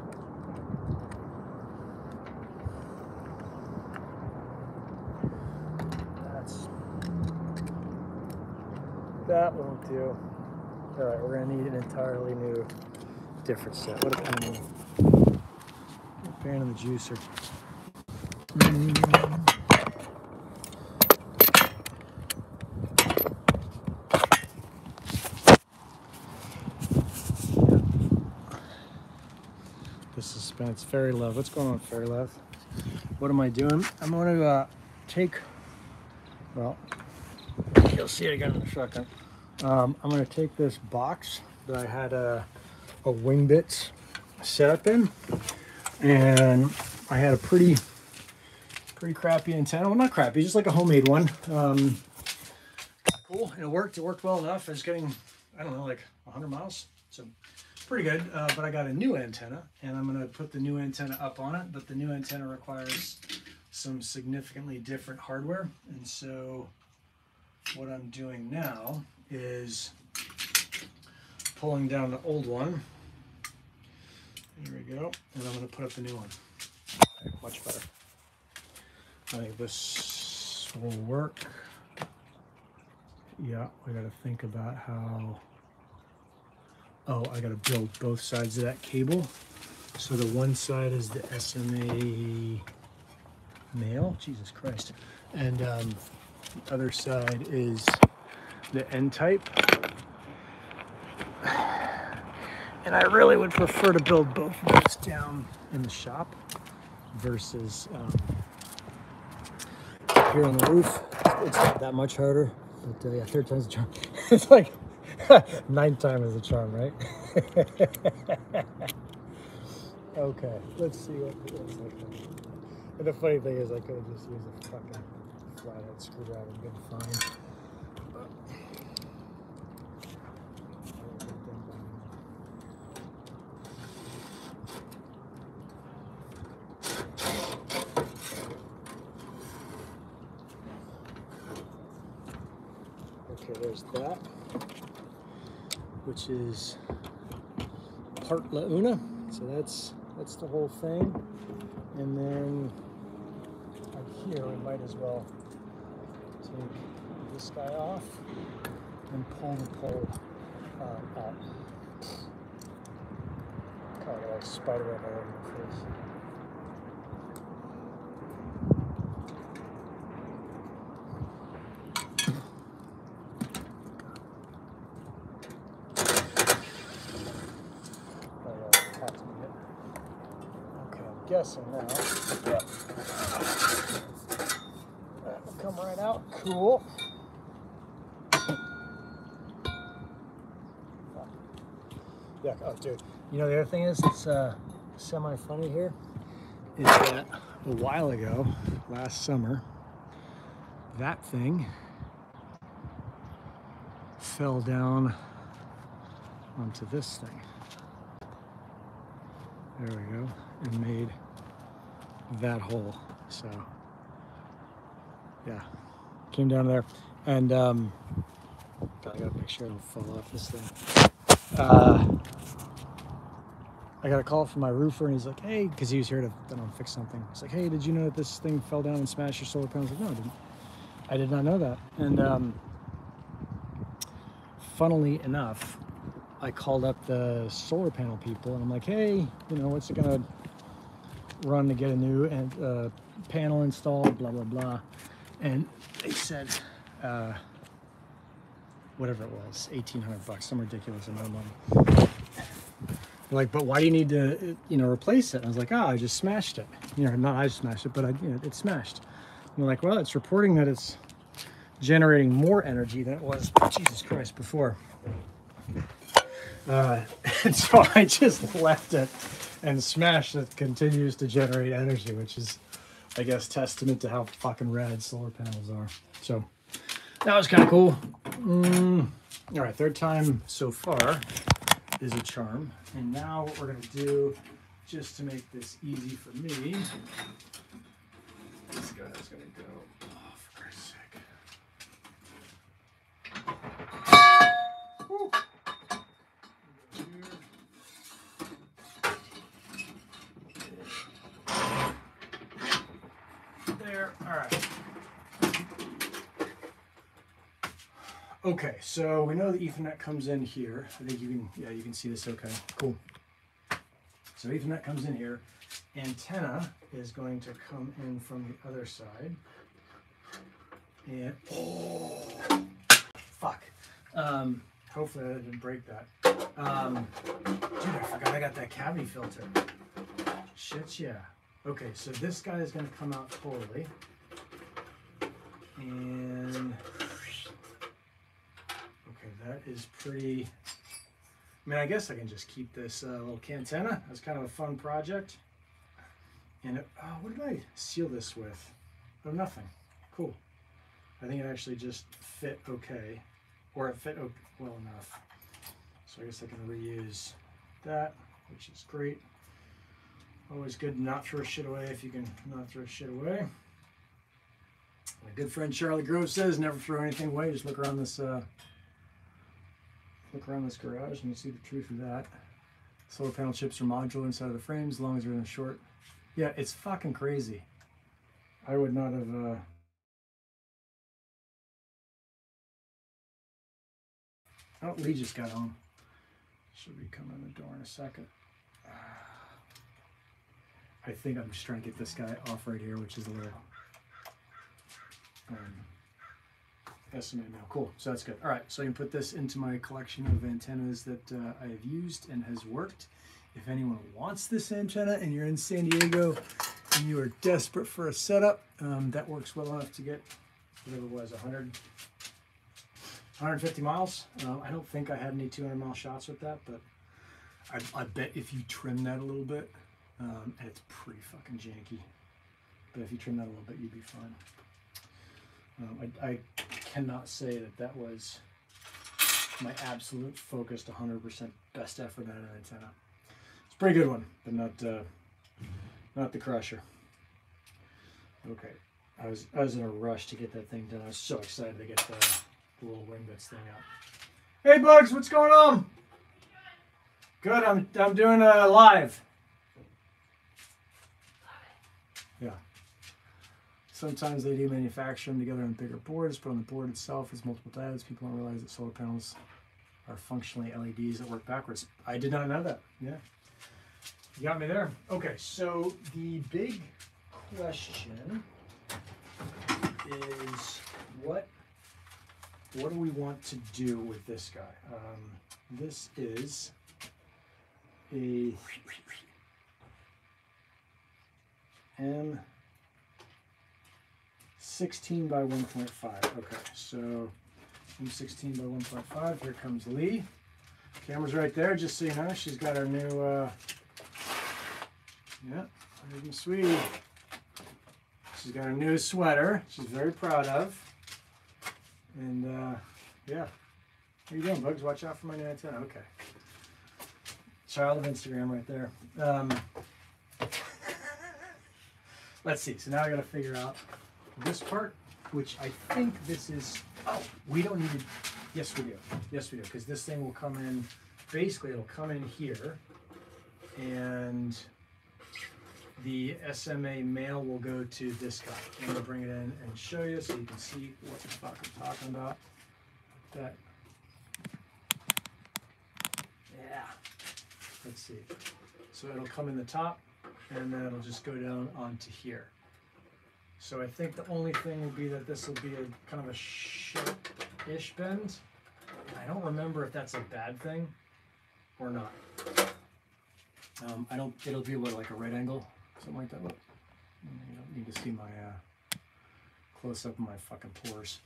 That won't do. All right, we're gonna need an entirely new, different set. What a pain in the juicer. The suspense, Fairy Love. What's going on, Fairy Love? What am I doing? I'm going to take, well, you'll see it again in a second. I'm going to take this box that I had a Wingbits setup in, and I had a pretty crappy antenna. Well, not crappy, just like a homemade one. Cool, and it worked well enough. I was getting, I don't know, like 100 miles, so pretty good. But I got a new antenna, and I'm going to put the new antenna up on it, but the new antenna requires some significantly different hardware, and so what I'm doing now is pulling down the old one. Here we go, and I'm going to put up the new one. Okay, much better. I think this will work. Yeah, I got to think about how. Oh, I got to build both sides of that cable. So the one side is the SMA male, Jesus Christ, and the other side is the N-type. And I really would prefer to build both of those down in the shop versus up here on the roof. It's not that much harder, but yeah, 3rd time's the charm. It's like 9th time is the charm, right? Okay, let's see what it looks like. And the funny thing is, I could have just used a fucking flathead screwdriver and been fine. there's that, which is part La Una. So that's the whole thing. And then up here, we might as well take this guy off and pull the pole out. Kind of like spider web all over my face. Guessing now. Yep. That will come right out. Cool. Yeah. Oh, dude. You know the other thing is, it's semi-funny here, is that a while ago, last summer, that thing fell down onto this thing. There we go, and made that hole. So yeah, came down there, and God, I gotta make sure I don't fall off this thing. I got a call from my roofer, and he's like, "Hey," because he was here to fix something. He's like, "Hey, did you know that this thing fell down and smashed your solar panels?" I was like, "No, I didn't. I did not know that." And funnily enough, I called up the solar panel people, and I'm like, "Hey, you know, what's it gonna run to get a new panel installed, blah blah blah," and they said whatever it was, $1,800, some ridiculous amount of money. They're like, "But why do you need to, you know, replace it?" And I was like, "Oh, I just smashed it. You know, not I smashed it, but it smashed." And they're like, "Well, it's reporting that it's generating more energy than it was, Jesus Christ, before." And so I just left it and smashed it. Continues to generate energy, which is, I guess, testament to how fucking rad solar panels are. So that was kind of cool. All right, third time so far is a charm. And now what we're going to do, just to make this easy for me, this guy's going to go, oh, for Christ's sake. Woo. There, all right. Okay, so we know the Ethernet comes in here. I think you can see this okay. Cool. So Ethernet comes in here. Antenna is going to come in from the other side. And, oh, fuck. Hopefully I didn't break that. Dude, I forgot I got that cavity filter. Shit, yeah. Okay, so this guy is going to come out totally. And okay, that is pretty. I mean, I guess I can just keep this little Cantenna. That's kind of a fun project. And what did I seal this with? Oh, nothing. Cool. I think it actually just fit okay, or it fit well enough. So I guess I can reuse that, which is great. Always good to not throw shit away if you can not throw shit away. My good friend Charlie Grove says, "Never throw anything away. Just look around this garage, and you see the truth of that." Solar panel chips are modular inside of the frames, as long as they're in a short. Yeah, it's fucking crazy. I would not have. Oh, Lee just got home. She'll be coming in the door in a second. I think I'm just trying to get this guy off right here, which is a little SMA now. Cool, so that's good. All right, so I can put this into my collection of antennas that I have used and has worked. If anyone wants this antenna and you're in San Diego and you are desperate for a setup, that works well enough to get whatever it was, 150 miles. I don't think I had any 200-mile shots with that, but I bet if you trim that a little bit, and it's pretty fucking janky, but if you trim that a little bit, you'd be fine. I cannot say that was my absolute focused 100% best effort at an antenna. It's a pretty good one, but not the crusher. Okay, I was in a rush to get that thing done. I was so excited to get the little Wingbits thing out. Hey Bugs, what's going on? Good, I'm doing a live. Yeah. Sometimes they do manufacture them together on bigger boards, but on the board itself is multiple diodes. People don't realize that solar panels are functionally LEDs that work backwards. I did not know that. Yeah. You got me there. Okay, so the big question is what do we want to do with this guy? This is a M16 by 1.5. Okay, so M16 by 1.5. Here comes Lee. Camera's right there, just so you know. She's got her new, yeah, even sweetie. She's got her new sweater. She's very proud of. And yeah. What are you doing, Bugs? Watch out for my new antenna. Okay. Child of Instagram right there. Let's see. So now I got to figure out this part, which I think this is. Oh, we don't need to. Yes, we do. Yes, we do. Because this thing will come in. Basically, it'll come in here, and the SMA male will go to this guy. I'm going to bring it in and show you so you can see what the fuck I'm talking about. That. Yeah. Let's see. So it'll come in the top, and then it'll just go down onto here. So I think the only thing will be that this will be a kind of a sharp-ish bend. I don't remember if that's a bad thing or not. I don't. It'll be what, like a right angle, something like that. Look, you don't need to see my close up of my fucking pores.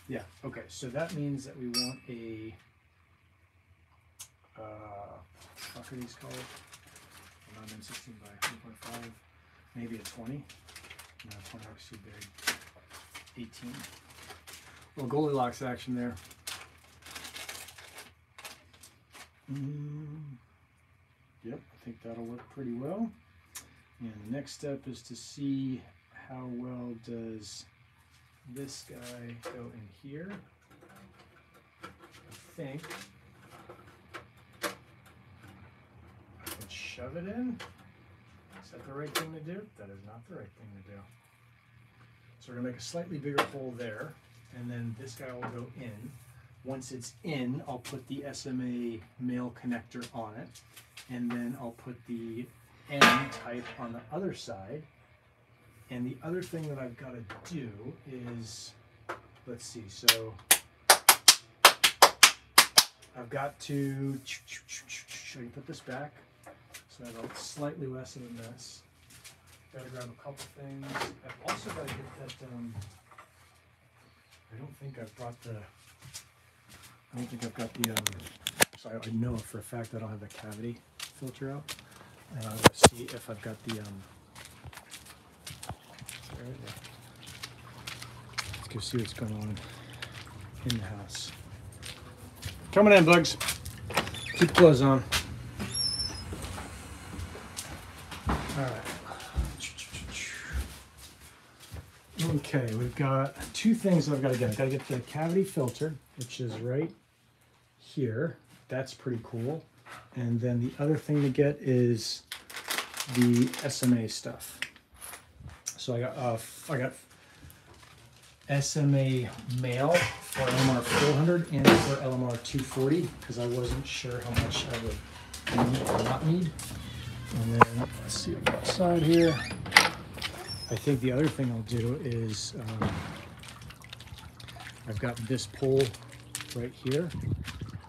Yeah. Okay. So that means that we want a. What are these called? Not M16 by 1.5. Maybe a 20. No, 20 looks too big. 18. Little Goldilocks action there. Yep, I think that'll work pretty well. And the next step is to see how well does this guy go in here. I think I can shove it in. Is that the right thing to do? That is not the right thing to do. So we're gonna make a slightly bigger hole there, and then this guy will go in. Once it's in, I'll put the SMA male connector on it, and then I'll put the N type on the other side. And the other thing that I've got to do is, let's see, so I've got to, should I put this back? So I have slightly less than this. Got to grab a couple things. I've also got to get that, I don't think I've brought the, I don't think I've got the, so I know for a fact I don't have the cavity filter out. And I'll see if I've got the, let's go see what's going on in the house. Coming in, Bugs. Keep the clothes on. All right. Okay, we've got two things that I've got to get. I've got to get the cavity filter, which is right here. That's pretty cool. And then the other thing to get is the SMA stuff. So I got SMA male for LMR 400 and for LMR 240 because I wasn't sure how much I would need or not need. And then let's see what's outside here. I think the other thing I'll do is I've got this pole right here,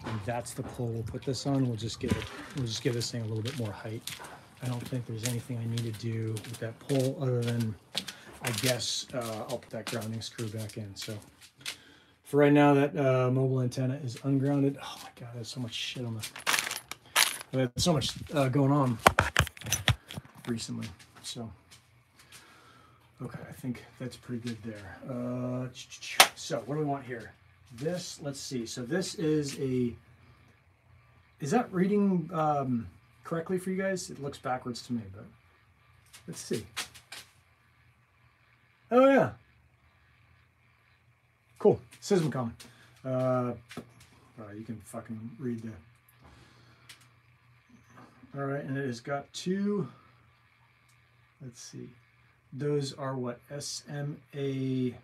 and that's the pole we'll put this on. We'll just give this thing a little bit more height. I don't think there's anything I need to do with that pole other than, I guess, I'll put that grounding screw back in. So for right now, that mobile antenna is ungrounded. Oh my God, there's so much shit on there's so much going on recently. So, okay, I think that's pretty good there. So what do we want here? This, let's see. So this is that reading correctly for you guys? It looks backwards to me, but let's see. Oh yeah. Cool. Sysmcom. You can fucking read the. All right, and it has got two. Let's see. Those are what, SMA. Maybe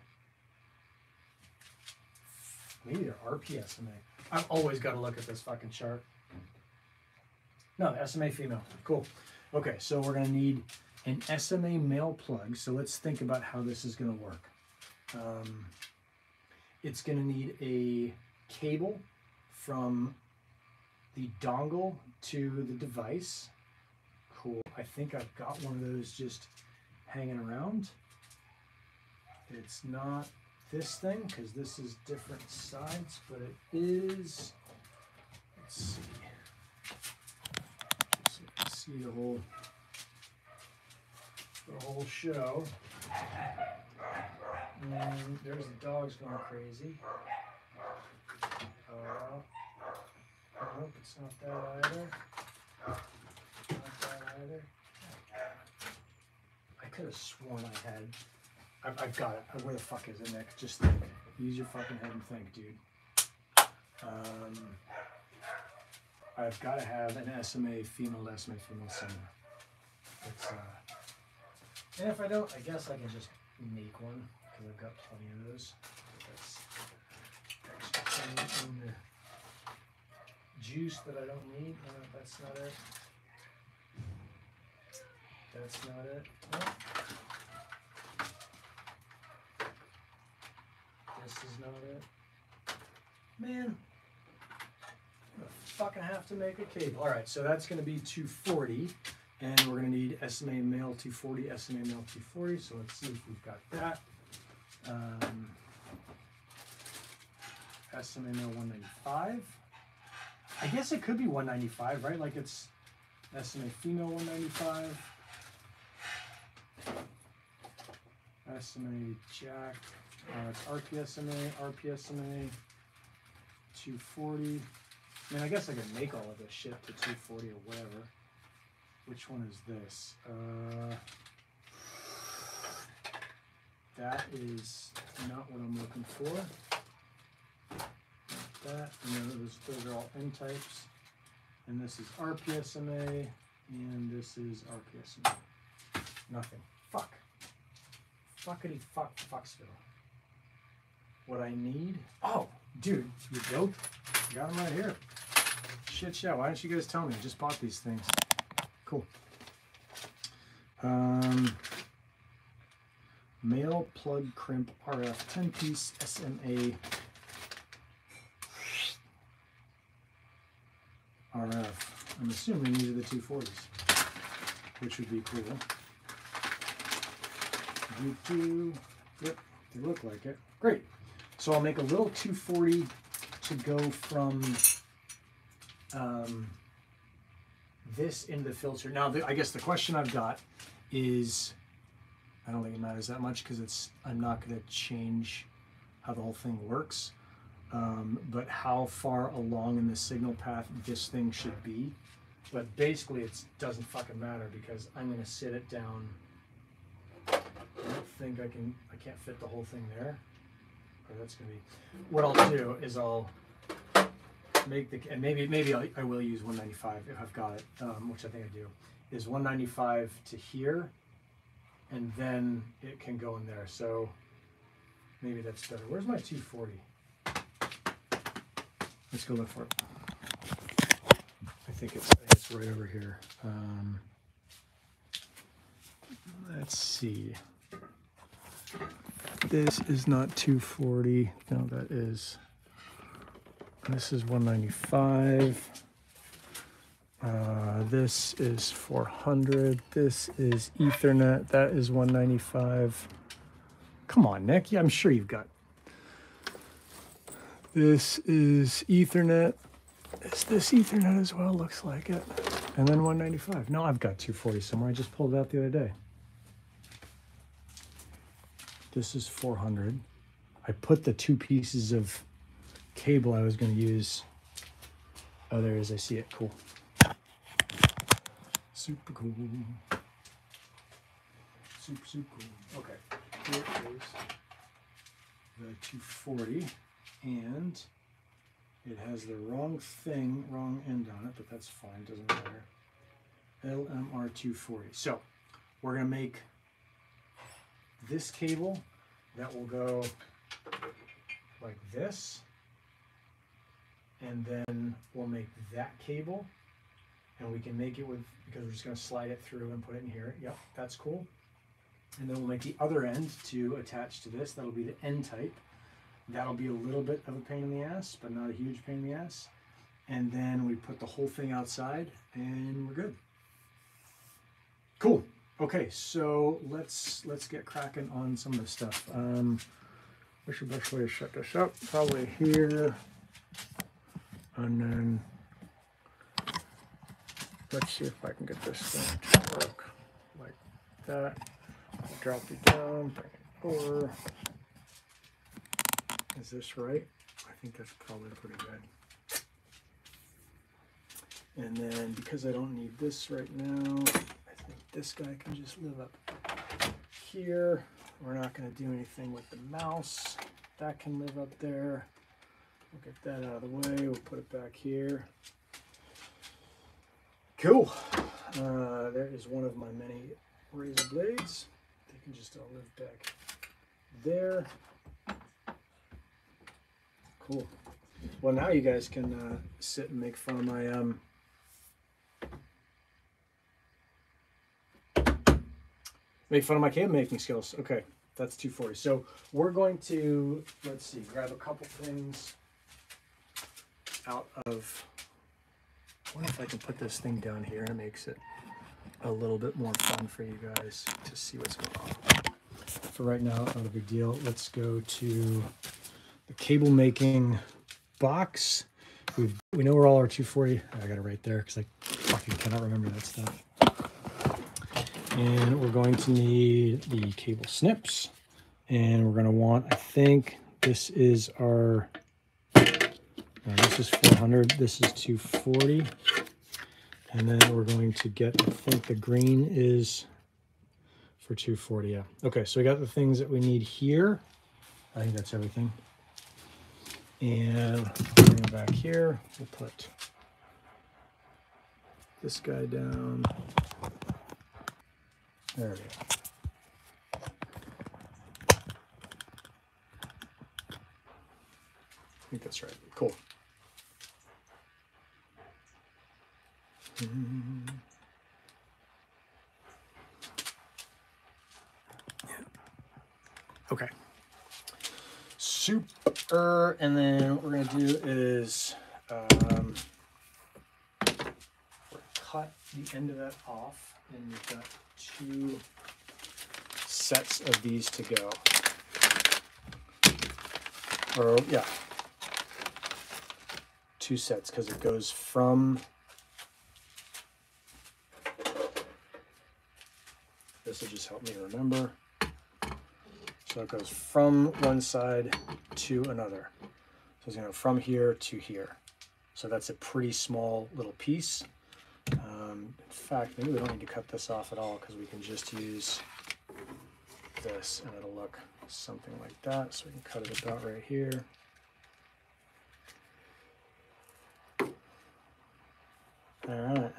they're RPSMA. I've always got to look at this fucking chart. No, SMA female. Cool. Okay, so we're going to need an SMA male plug. So let's think about how this is going to work. It's going to need a cable from the dongle to the device. Cool. I think I've got one of those just hanging around. It's not this thing because this is different sides, but it is. Let's see. So you can see the whole show. And there's the dogs going crazy. Nope, it's not that either. Not that either. I could have sworn I had. I've got it. Where the fuck is it, Nick? Just think. Use your fucking head and think, dude. I've got to have an SMA female center. It's, and if I don't, I guess I can just make one because I've got plenty of those. That's extra in the juice that I don't need. No, that's not it. That's not it. No. This is not it. Man, I'm gonna fucking have to make a cable. All right, so that's gonna be 240, and we're gonna need SMA male 240, SMA male 240. So let's see if we've got that. SMA male 195. I guess it could be 195, right? Like it's SMA female 195. SMA jack. It's RPSMA 240. I mean, I guess I could make all of this shit to 240 or whatever. Which one is this? That is not what I'm looking for. Not that. And then those are all N types. And this is RPSMA. And this is RPSMA. Nothing. Fuck. Fuckity fuck fucksville. What I need? Oh, dude, you dope. Got them right here. Shit, yeah. Why didn't you guys tell me? I just bought these things. Cool. Male plug crimp RF 10-piece SMA RF. I'm assuming these are the 240s, which would be cool. Yep, they look like it. Great. So I'll make a little 240 to go from this into the filter. Now, I guess the question I've got is, I don't think it matters that much because I'm not going to change how the whole thing works, but how far along in the signal path this thing should be. But basically, it doesn't fucking matter because I'm going to sit it down. I don't think I can't fit the whole thing there. Or that's going to be, what I'll do is I'll make and maybe I will use 195 if I've got it, which I think I do, is 195 to here, and then it can go in there. So maybe that's better. Where's my 240? Let's go look for it. I think it's right over here. Let's see. This is not 240. No, that is. This is 195. This is 400. This is Ethernet. That is 195. Come on, Nick. Yeah, I'm sure you've got. This is Ethernet. Is this Ethernet as well? Looks like it. And then 195. No, I've got 240 somewhere. I just pulled it out the other day. This is 400. I put the two pieces of cable I was going to use. Oh, there it is. I see it. Cool. Super cool. Super cool. Okay. here is the 240, and it has the wrong end on it, but that's fine, doesn't matter. LMR 240. So we're going to make this cable that will go like this, and then we'll make that cable, and we can make it with, because we're just going to slide it through and put it in here. Yep, that's cool. And then we'll make the other end to attach to this. That'll be the N type. That'll be a little bit of a pain in the ass, but not a huge pain in the ass. And then we put the whole thing outside and we're good. Cool. Okay, so let's get cracking on some of this stuff. What's the best way to shut this up? Probably here. And then let's see if I can get this thing to work like that. I'll drop it down, bring it over. Is this right? I think that's probably pretty good. And then because I don't need this right now, I think this guy can just live up here. We're not going to do anything with the mouse. That can live up there. We'll get that out of the way. We'll put it back here. Cool. There is one of my many razor blades. They can just all live back there. Cool. Well, now you guys can sit and make fun of my cable making skills. Okay, that's 240. So we're going to, let's see, grab a couple things out of, I wonder if I can put this thing down here and it makes it a little bit more fun for you guys to see what's going on. For right now, not a big deal. Let's go to the cable making box. We know where all our 240, I got it right there because I fucking cannot remember that stuff. And we're going to need the cable snips, and we're going to want, I think this is our, no, this is 400, this is 240, and then we're going to get, I think the green is for 240, yeah. Okay, so we got the things that we need here. I think that's everything. And bring it back here. We'll put this guy down. There we go. I think that's right. Cool. Okay. Super. And then what we're going to do is cut the end of that off, and you've got 2 sets of these to go. Or, yeah. 2 sets, because it goes from, this will just help me remember. So it goes from one side to another. So it's going to go from here to here. So that's a pretty small little piece. In fact, maybe we don't need to cut this off at all because we can just use this and it'll look something like that. So we can cut it about right here. All right.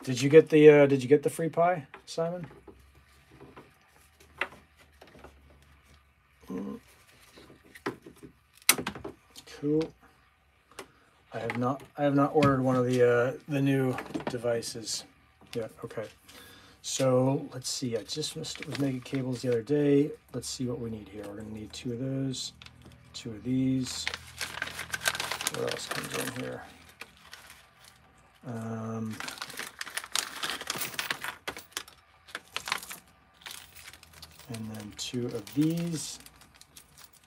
Did you get the free pie, Simon? Cool. I have not ordered one of the new devices yet. Okay. So let's see. I just was making cables the other day. Let's see what we need here. We're gonna need 2 of those, 2 of these. What else comes in here? And then 2 of these.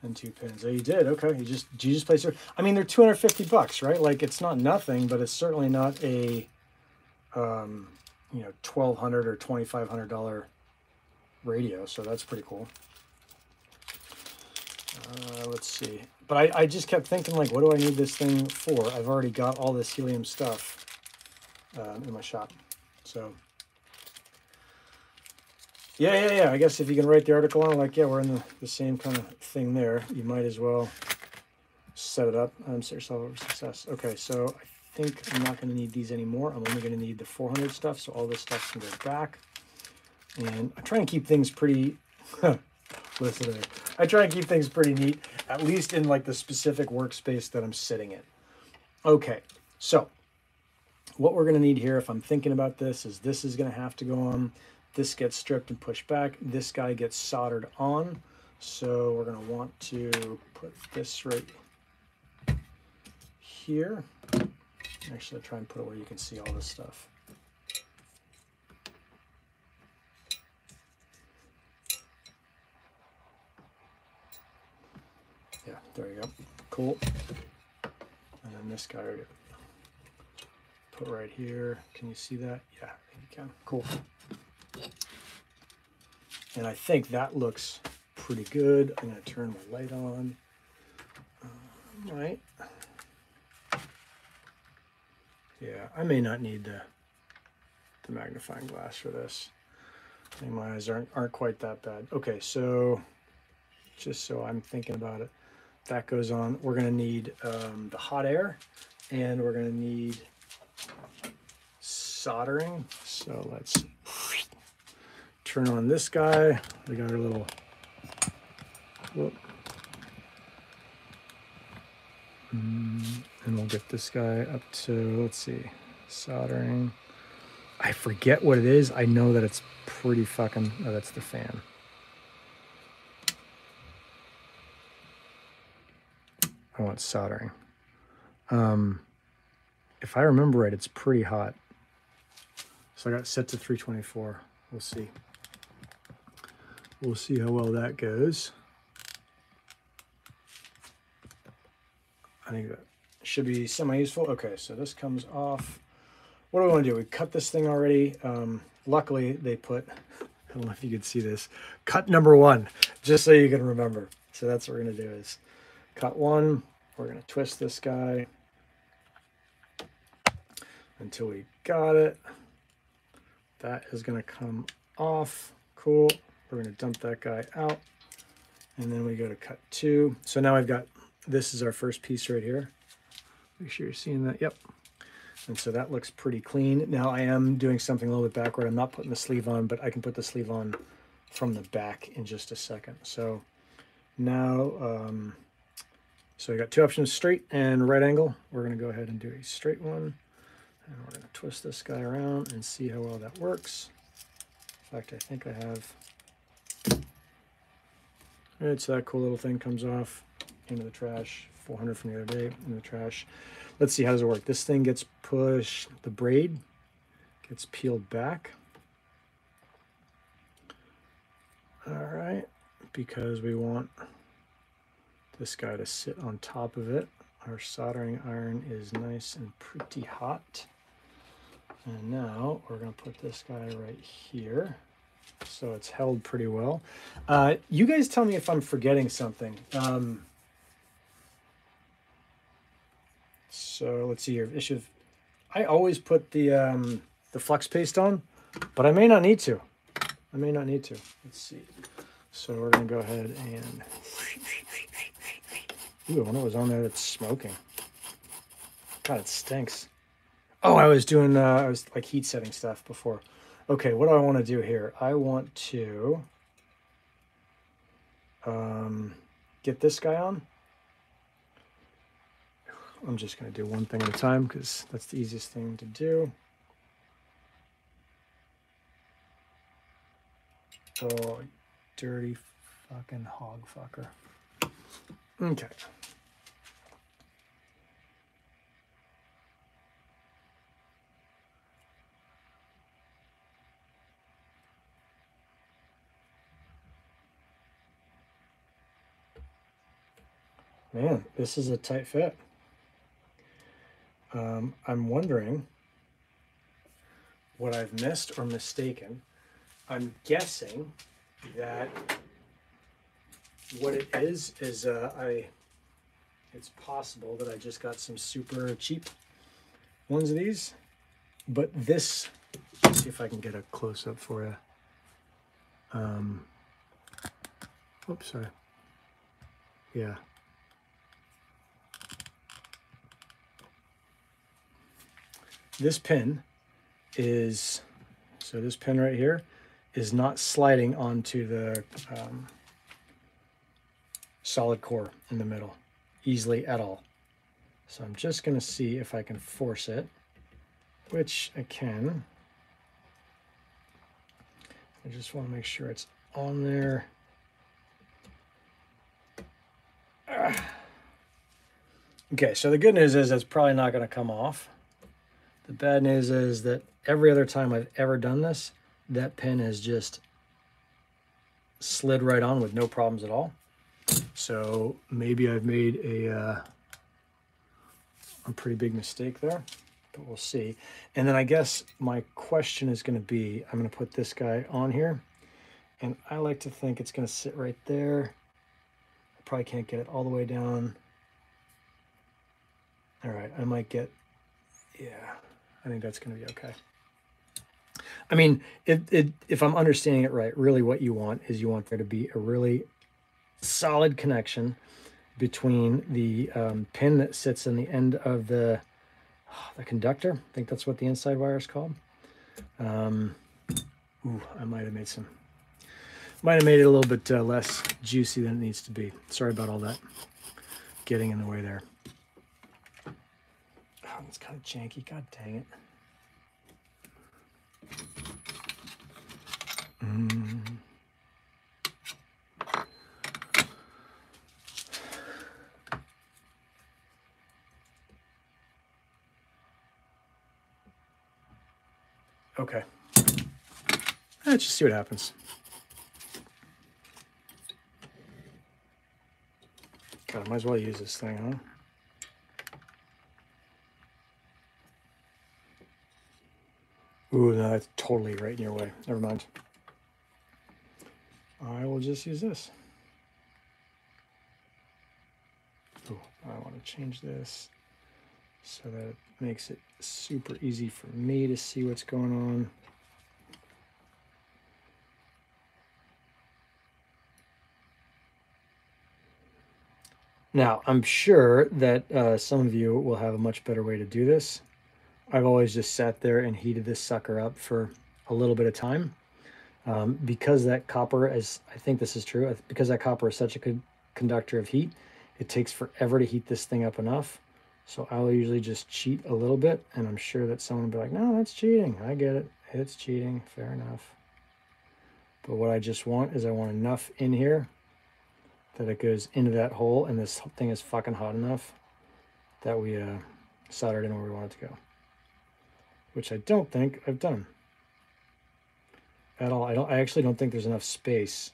And 2 pins. Oh, you did? Okay. You just place it. I mean, they're $250, right? Like, it's not nothing, but it's certainly not a, you know, $1,200 or $2,500 radio. So that's pretty cool. Let's see. But I just kept thinking, like, what do I need this thing for? I've already got all this helium stuff in my shop. So Yeah. I guess if you can write the article on, like, yeah, we're in the same kind of thing there. You might as well set it up. Set yourself over success. Okay, so I think I'm not going to need these anymore. I'm only going to need the 400 stuff, so all this stuff can go back. And I try and keep things pretty... Listen to me. I try and keep things pretty neat, at least in like the specific workspace that I'm sitting in. Okay, so what we're going to need here, if I'm thinking about this is going to have to go on. This gets stripped and pushed back. This guy gets soldered on. So we're going to want to put this right here. Actually, try and put it where you can see all this stuff. Yeah, there you go. Cool. And then this guy right put right here. Can you see that? Yeah, you can. Cool. And I think that looks pretty good. I'm going to turn my light on. Right. Yeah, I may not need the magnifying glass for this. I think my eyes aren't quite that bad. Okay, so just so I'm thinking about it, that goes on. We're going to need the hot air, and we're going to need soldering. So let's turn on this guy. We got our little, whoop. And we'll get this guy up to, let's see, soldering. I forget what it is. I know that it's pretty fucking, oh, that's the fan. Oh, it's soldering. If I remember right, it's pretty hot. So I got it set to 324. We'll see. We'll see how well that goes. I think that should be semi-useful. Okay, so this comes off. What do we want to do? We cut this thing already. Luckily, they put, I don't know if you can see this, cut number 1, just so you can remember. So that's what we're going to do is cut 1. We're going to twist this guy until we got it. That is going to come off. Cool. We're going to dump that guy out. And then we go to cut 2. So now I've got, this is our first piece right here. Make sure you're seeing that. Yep. And so that looks pretty clean. Now I am doing something a little bit backward. I'm not putting the sleeve on, but I can put the sleeve on from the back in just a second. So now, so I got 2 options, straight and right angle. We're going to go ahead and do a straight one. And we're going to twist this guy around and see how well that works. In fact, I think I have. All right, so that cool little thing comes off into the trash. 400 from the other day in the trash. Let's see, how does it work? This thing gets pushed, the braid gets peeled back. All right, because we want this guy to sit on top of it. Our soldering iron is nice and pretty hot. And now we're going to put this guy right here. So it's held pretty well. You guys tell me if I'm forgetting something. So let's see here. I always put the flux paste on, but I may not need to. Let's see. So we're going to go ahead and... Ooh, I wonder what was on there that's smoking. God, it stinks. Oh, I was doing, I was like heat setting stuff before. Okay, what do I want to do here? I want to get this guy on. I'm just going to do one thing at a time because that's the easiest thing to do. Oh, dirty fucking hog fucker. Okay. Man, this is a tight fit. I'm wondering what I've missed or mistaken. I'm guessing that what it is it's possible that I just got some super cheap ones of these, but this, let's see if I can get a close-up for you. Oops, sorry. Yeah. This pin is, so this pin right here is not sliding onto the solid core in the middle easily at all. So I'm just going to see if I can force it, which I can. I just want to make sure it's on there. Okay, so the good news is it's probably not going to come off. The bad news is that every other time I've ever done this, that pin has just slid right on with no problems at all. So maybe I've made a pretty big mistake there, but we'll see. And then I guess my question is going to be, I'm going to put this guy on here, and I like to think it's going to sit right there. I probably can't get it all the way down. All right, I might get, yeah, I think that's going to be okay. I mean, if I'm understanding it right, really what you want is you want there to be a really solid connection between the pin that sits in the end of the conductor. I think that's what the inside wire is called. Ooh, I might have made it a little bit less juicy than it needs to be. Sorry about all that getting in the way there. Oh, it's kind of janky. God dang it. Okay. Let's just see what happens. God, I might as well use this thing, huh? Ooh, no, that's totally right in your way. Never mind. I will just use this. Ooh, I want to change this so that it makes it super easy for me to see what's going on. Now, I'm sure that some of you will have a much better way to do this. I've always just sat there and heated this sucker up for a little bit of time. Because that copper is, I think this is true, because that copper is such a good conductor of heat, it takes forever to heat this thing up enough. So I'll usually just cheat a little bit, and I'm sure that someone will be like, no, that's cheating. I get it. It's cheating. Fair enough. But what I just want is I want enough in here that it goes into that hole, and this thing is fucking hot enough that we solder it in where we want it to go. Which I don't think I've done at all. I actually don't think there's enough space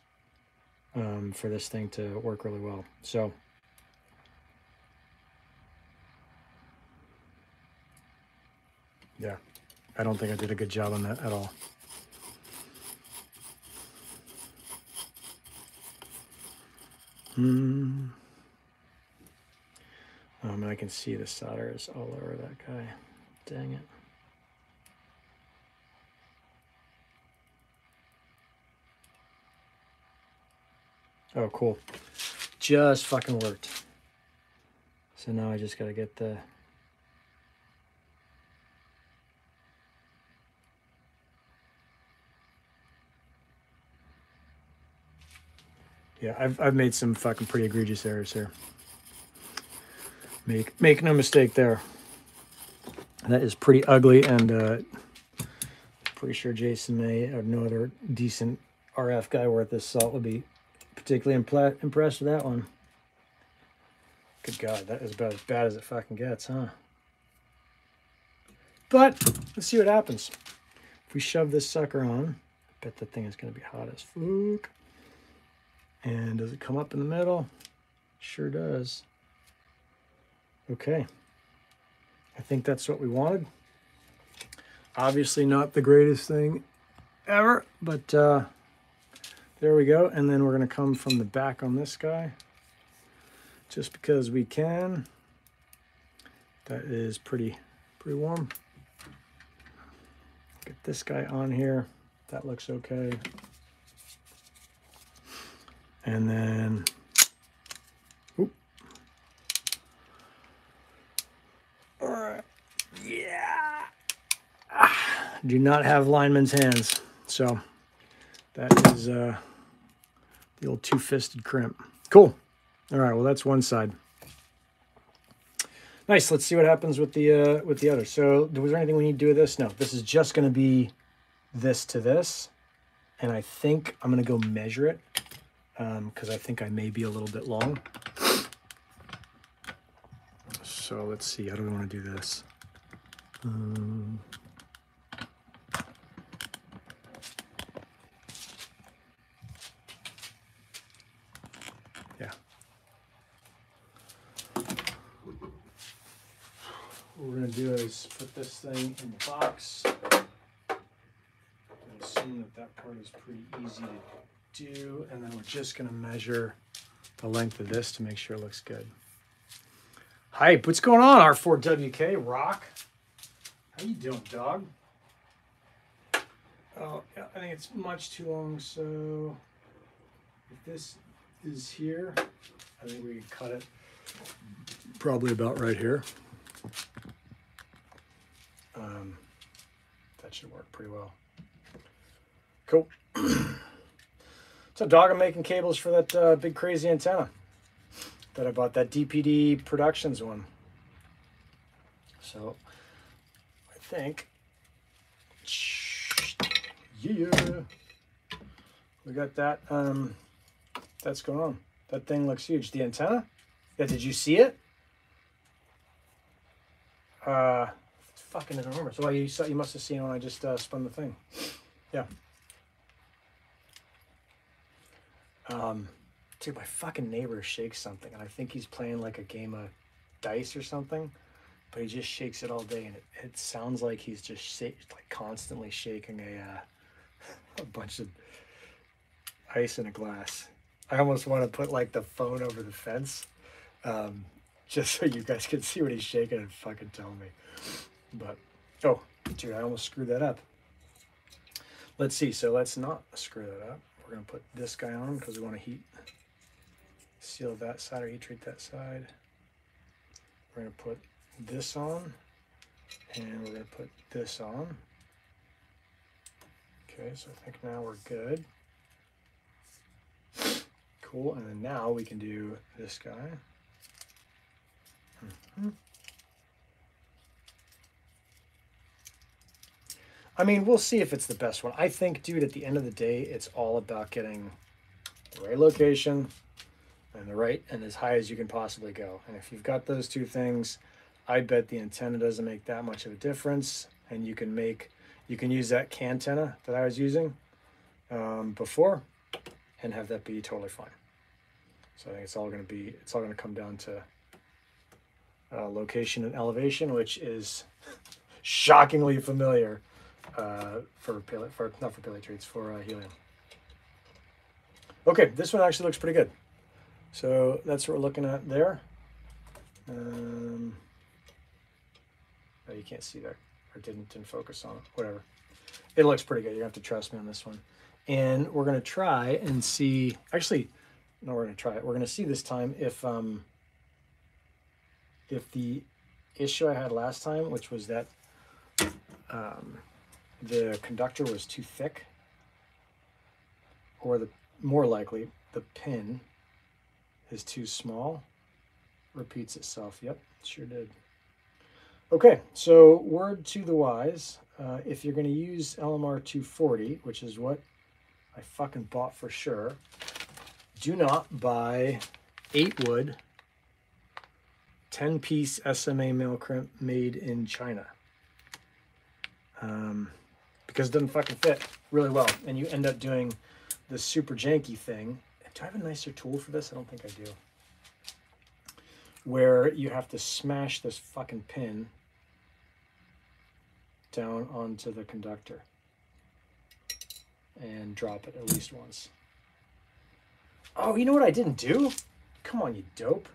for this thing to work really well. So yeah, I don't think I did a good job on that at all. And I can see the solder is all over that guy. Dang it. Oh, cool. Just fucking worked. So now I just got to get the... Yeah, I've made some fucking pretty egregious errors here. Make no mistake there. That is pretty ugly, and pretty sure Jason May or no other decent RF guy worth his salt would be particularly impressed with that one. Good God, that is about as bad as it fucking gets, huh? But let's see what happens. If we shove this sucker on, I bet that thing is going to be hot as fuck. And does it come up in the middle? Sure does. Okay. I think that's what we wanted. Obviously not the greatest thing ever, but there we go. And then we're going to come from the back on this guy. Just because we can. That is pretty warm. Get this guy on here. That looks okay. And then, oop. All right, yeah. Do not have lineman's hands, so that is the old two-fisted crimp. Cool. All right, well that's one side. Nice. Let's see what happens with the other. So, was there anything we need to do with this? No. This is just going to be this to this, and I think I'm going to go measure it because I think I may be a little bit long. So let's see. How do we want to do this? Yeah. What we're going to do is put this thing in the box. And assume that that part is pretty easy to do. And then we're just going to measure the length of this to make sure it looks good. Hype, what's going on, R4WK? Rock? How you doing, dog? Oh, yeah, I think it's much too long, so if this is here, I think we can cut it probably about right here. That should work pretty well. Cool. So, dog, I'm making cables for that big crazy antenna that I bought, that DPD Productions one. So, I think, yeah, we got that. That's going on. That thing looks huge. The antenna? Yeah, did you see it? It's fucking enormous. Well, you must have seen it when I just spun the thing. Yeah. Dude, my fucking neighbor shakes something, and I think he's playing like a game of dice or something, but he just shakes it all day, and it sounds like he's just like constantly shaking a bunch of ice in a glass. I almost want to put like the phone over the fence, just so you guys can see what he's shaking and fucking tell me. But, oh, dude, I almost screwed that up. Let's see, so let's not screw that up. We're going to put this guy on because we want to heat seal that side or heat treat that side. We're going to put this on, and we're going to put this on. Okay, so I think now we're good. Cool, and then now we can do this guy. I mean, we'll see if it's the best one. I think, dude, at the end of the day, it's all about getting the right location and as high as you can possibly go. And if you've got those two things, I bet the antenna doesn't make that much of a difference. And you can use that Cantenna that I was using before and have that be totally fine. So I think it's all going to come down to location and elevation, which is shockingly familiar not for Pele treats, for helium. Okay, this one actually looks pretty good. So that's what we're looking at there. Oh, you can't see that, or didn't focus on it. Whatever. It looks pretty good. You have to trust me on this one. And we're gonna try and see. Actually, no, we're gonna try it. We're gonna see this time if the issue I had last time, which was that the conductor was too thick, or more likely the pin is too small, repeats itself. Yep, sure did. Okay, so word to the wise, if you're going to use LMR 240, which is what I fucking bought for sure, do not buy 8-wood 10-piece SMA male crimp made in China. Because it doesn't fucking fit really well, and you end up doing this super janky thing. Do I have a nicer tool for this? I don't think I do. Where you have to smash this fucking pin down onto the conductor and drop it at least once. Oh, you know what I didn't do? Come on, you dope.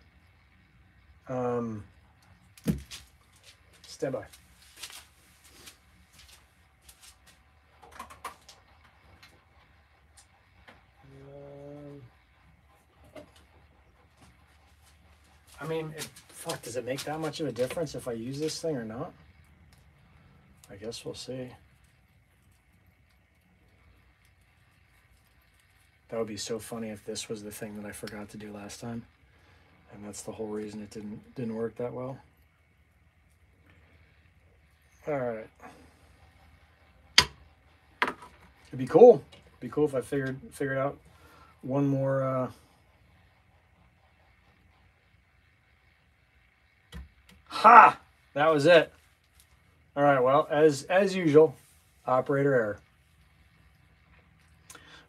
Stand by. mean, fuck, does it make that much of a difference if I use this thing or not? I guess we'll see. That would be so funny if this was the thing that I forgot to do last time. And that's the whole reason it didn't work that well. All right. It'd be cool. It'd be cool if I figured out one more Ha! That was it. All right, well, as usual, operator error.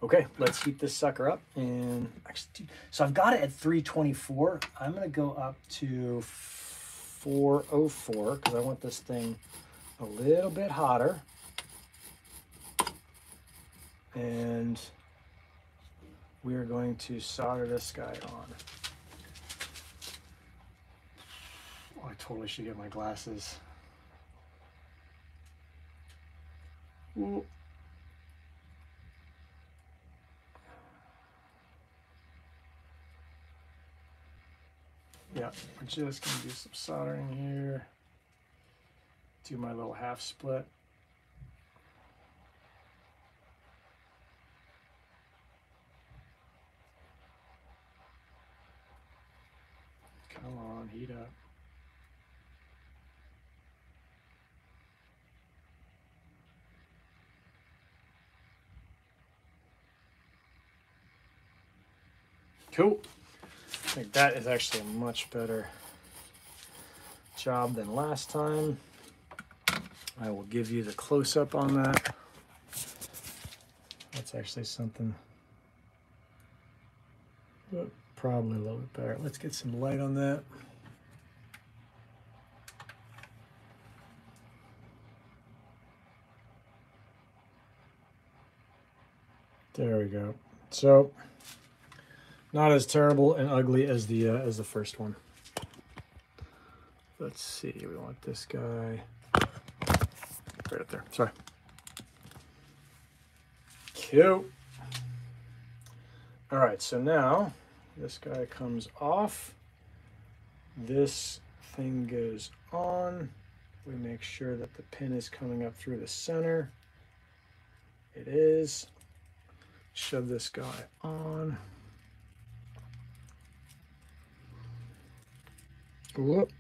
Okay, let's heat this sucker up. And actually, so I've got it at 324. I'm going to go up to 404 because I want this thing a little bit hotter. And we are going to solder this guy on. Oh, I totally should get my glasses. Ooh. Yeah, we're just going to do some soldering here. Do my little half split. Come on, heat up. Cool. I think that is actually a much better job than last time. I will give you the close-up on that. That's actually something probably a little bit better. Let's get some light on that. There we go. So not as terrible and ugly as the first one. Let's see. We want this guy right up there. Sorry. Cute. All right. So now this guy comes off. This thing goes on. We make sure that the pin is coming up through the center. It is. Shove this guy on. Whoop.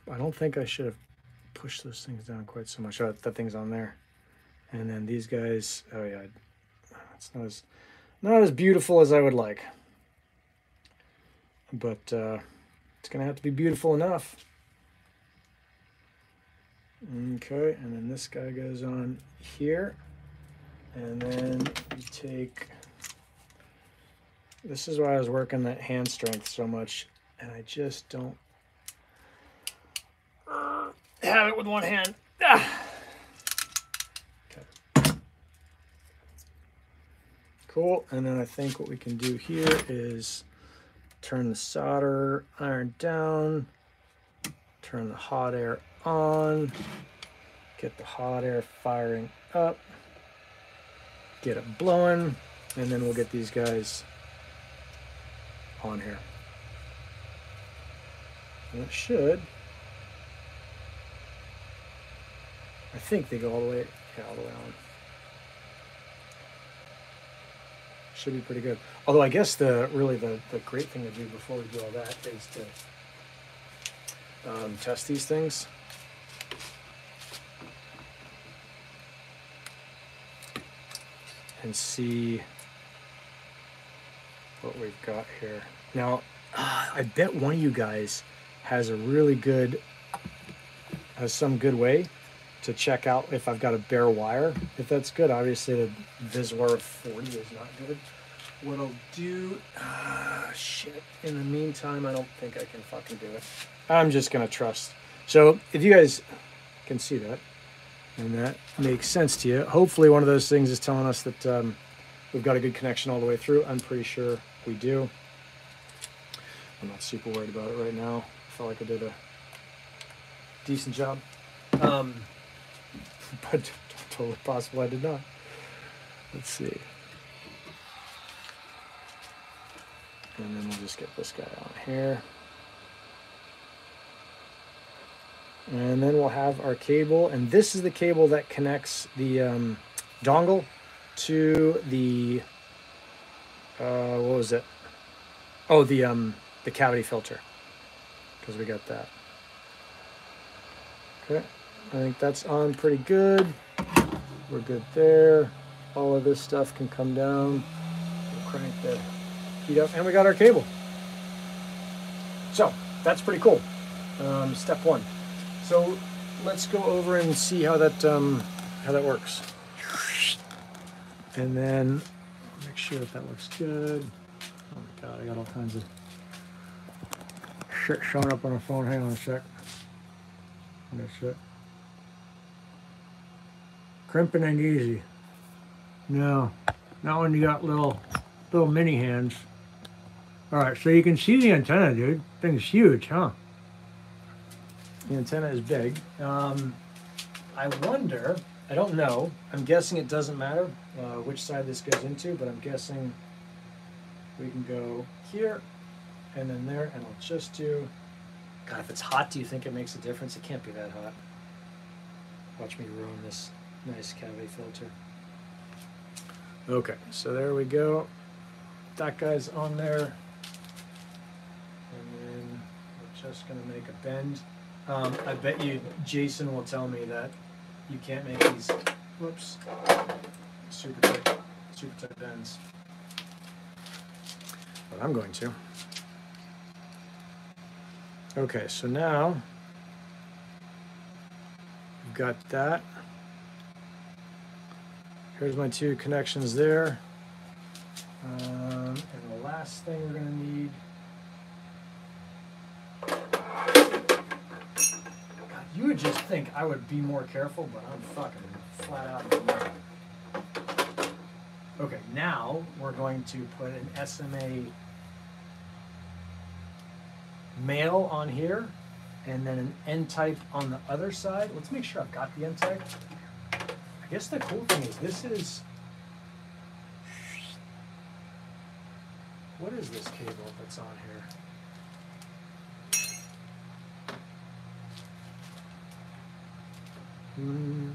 I don't think I should have pushed those things down quite so much. Oh, that thing's on there. And then these guys, oh yeah, it's not as beautiful as I would like. But it's gonna have to be beautiful enough. Okay, and then this guy goes on here. And then you take, this is why I was working that hand strength so much, and I just don't have it with one hand. Ah. Okay. Cool, and then I think what we can do here is turn the solder iron down, turn the hot air on, get the hot air firing up, get it blowing, and then we'll get these guys on here. And it should. I think they go all the way, yeah, all the way on. Should be pretty good. Although I guess the great thing to do before we do all that is to test these things. And see what we've got here. Now, I bet one of you guys has some good way to check out if I've got a bare wire. If that's good, obviously the Visor 40 is not good. What I'll do, shit, in the meantime, I don't think I can fucking do it. I'm just gonna trust. So if you guys can see that, and that makes sense to you, hopefully one of those things is telling us that we've got a good connection all the way through. I'm pretty sure we do. I'm not super worried about it right now. I felt like I did a decent job. But totally possible I did not. Let's see. And then we'll just get this guy on here. And then we'll have our cable, and this is the cable that connects the dongle to the what was it? Oh, the cavity filter, because we got that. Okay, I think that's on pretty good. We're good there. All of this stuff can come down. We'll crank the heat up, and we got our cable. So that's pretty cool. Step one. So let's go over and see how that works. And then make sure that looks good. Oh my God, I got all kinds of shit showing up on the phone. Hang on a sec. That's it. Crimping ain't easy. No, not when you got little mini hands. All right, so you can see the antenna, dude. Thing's huge, huh? The antenna is big. I wonder, I don't know. I'm guessing it doesn't matter which side this goes into, but I'm guessing we can go here and then there, and I'll just do, God, if it's hot, do you think it makes a difference? It can't be that hot. Watch me ruin this nice cavity filter. Okay, so there we go. That guy's on there. And then we're just gonna make a bend. I bet you Jason will tell me that you can't make these, whoops, super tight bends. But I'm going to. Okay, so now we've got that. Here's my two connections there. And the last thing we're gonna need, God, you would just think I would be more careful, but I'm fucking flat out. Okay, now we're going to put an SMA male on here, and then an N-type on the other side. Let's make sure I've got the N-type. I guess the cool thing is this is, what is this cable that's on here? Hmm.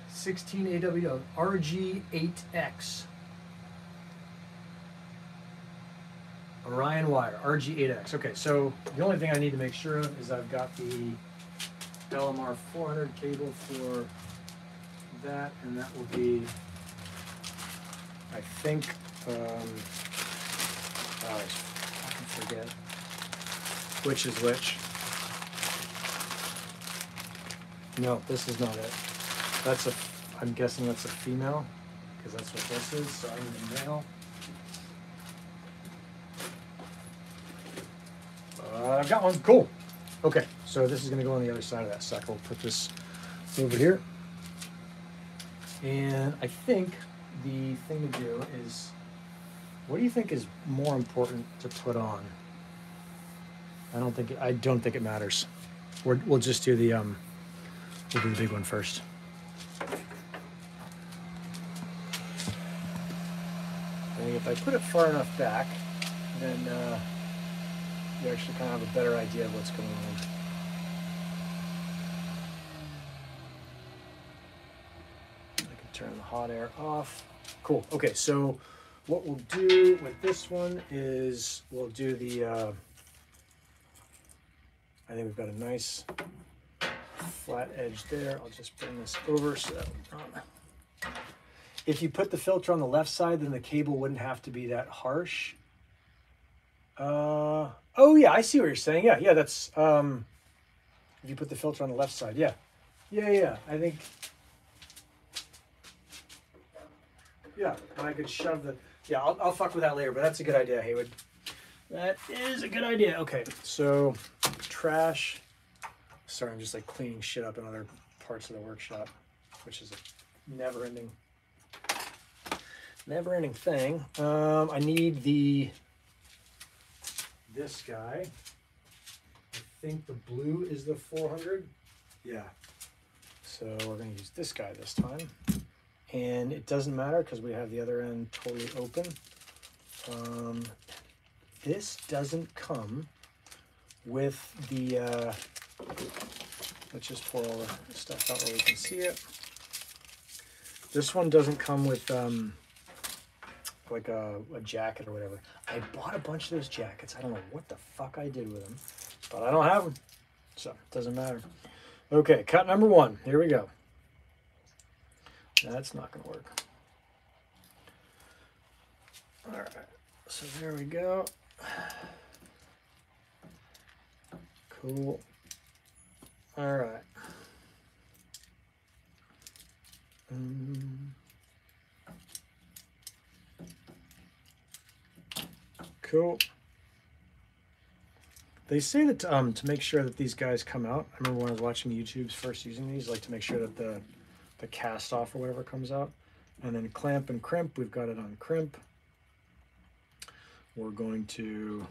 16 AW RG8X. Orion wire, RG8X. Okay, so the only thing I need to make sure of is I've got the LMR 400 cable for that, and that will be, I think, I always fucking forget which is which. No, this is not it. That's a, I'm guessing that's a female, because that's what this is, so I need a male. I've got one, cool. Okay, so this is gonna go on the other side of that sucker. We'll put this over here. And I think the thing to do is, what do you think is more important to put on? I don't think it matters. We'll just do the we'll do the big one first. I think if I put it far enough back, then you actually kind of have a better idea of what's going on. I can turn the hot air off. Cool. Okay, so what we'll do with this one is we'll do the, I think we've got a nice flat edge there. I'll just bring this over so that, if you put the filter on the left side, then the cable wouldn't have to be that harsh. Oh yeah, I see what you're saying. Yeah, that's, if you put the filter on the left side, yeah. I think, yeah, and I could shove the, yeah, I'll fuck with that later, but that's a good idea, Haywood. That is a good idea. Okay, so trash. Sorry, I'm just like cleaning shit up in other parts of the workshop, which is a never-ending thing. I need this guy. I think the blue is the 400. Yeah. So we're going to use this guy this time. and it doesn't matter because we have the other end totally open. This doesn't come with the, let's just pour all the stuff out where we can see it. This one doesn't come with like a jacket or whatever. I bought a bunch of those jackets. I don't know what the fuck I did with them, but I don't have them, so it doesn't matter. Okay, cut number 1. Here we go. That's not gonna work. All right, so there we go. Cool. All right. Cool. They say that to make sure that these guys come out. I remember when I was watching YouTube's first using these, like to make sure that the cast off or whatever comes out. And then clamp and crimp, we've got it on crimp. We're going to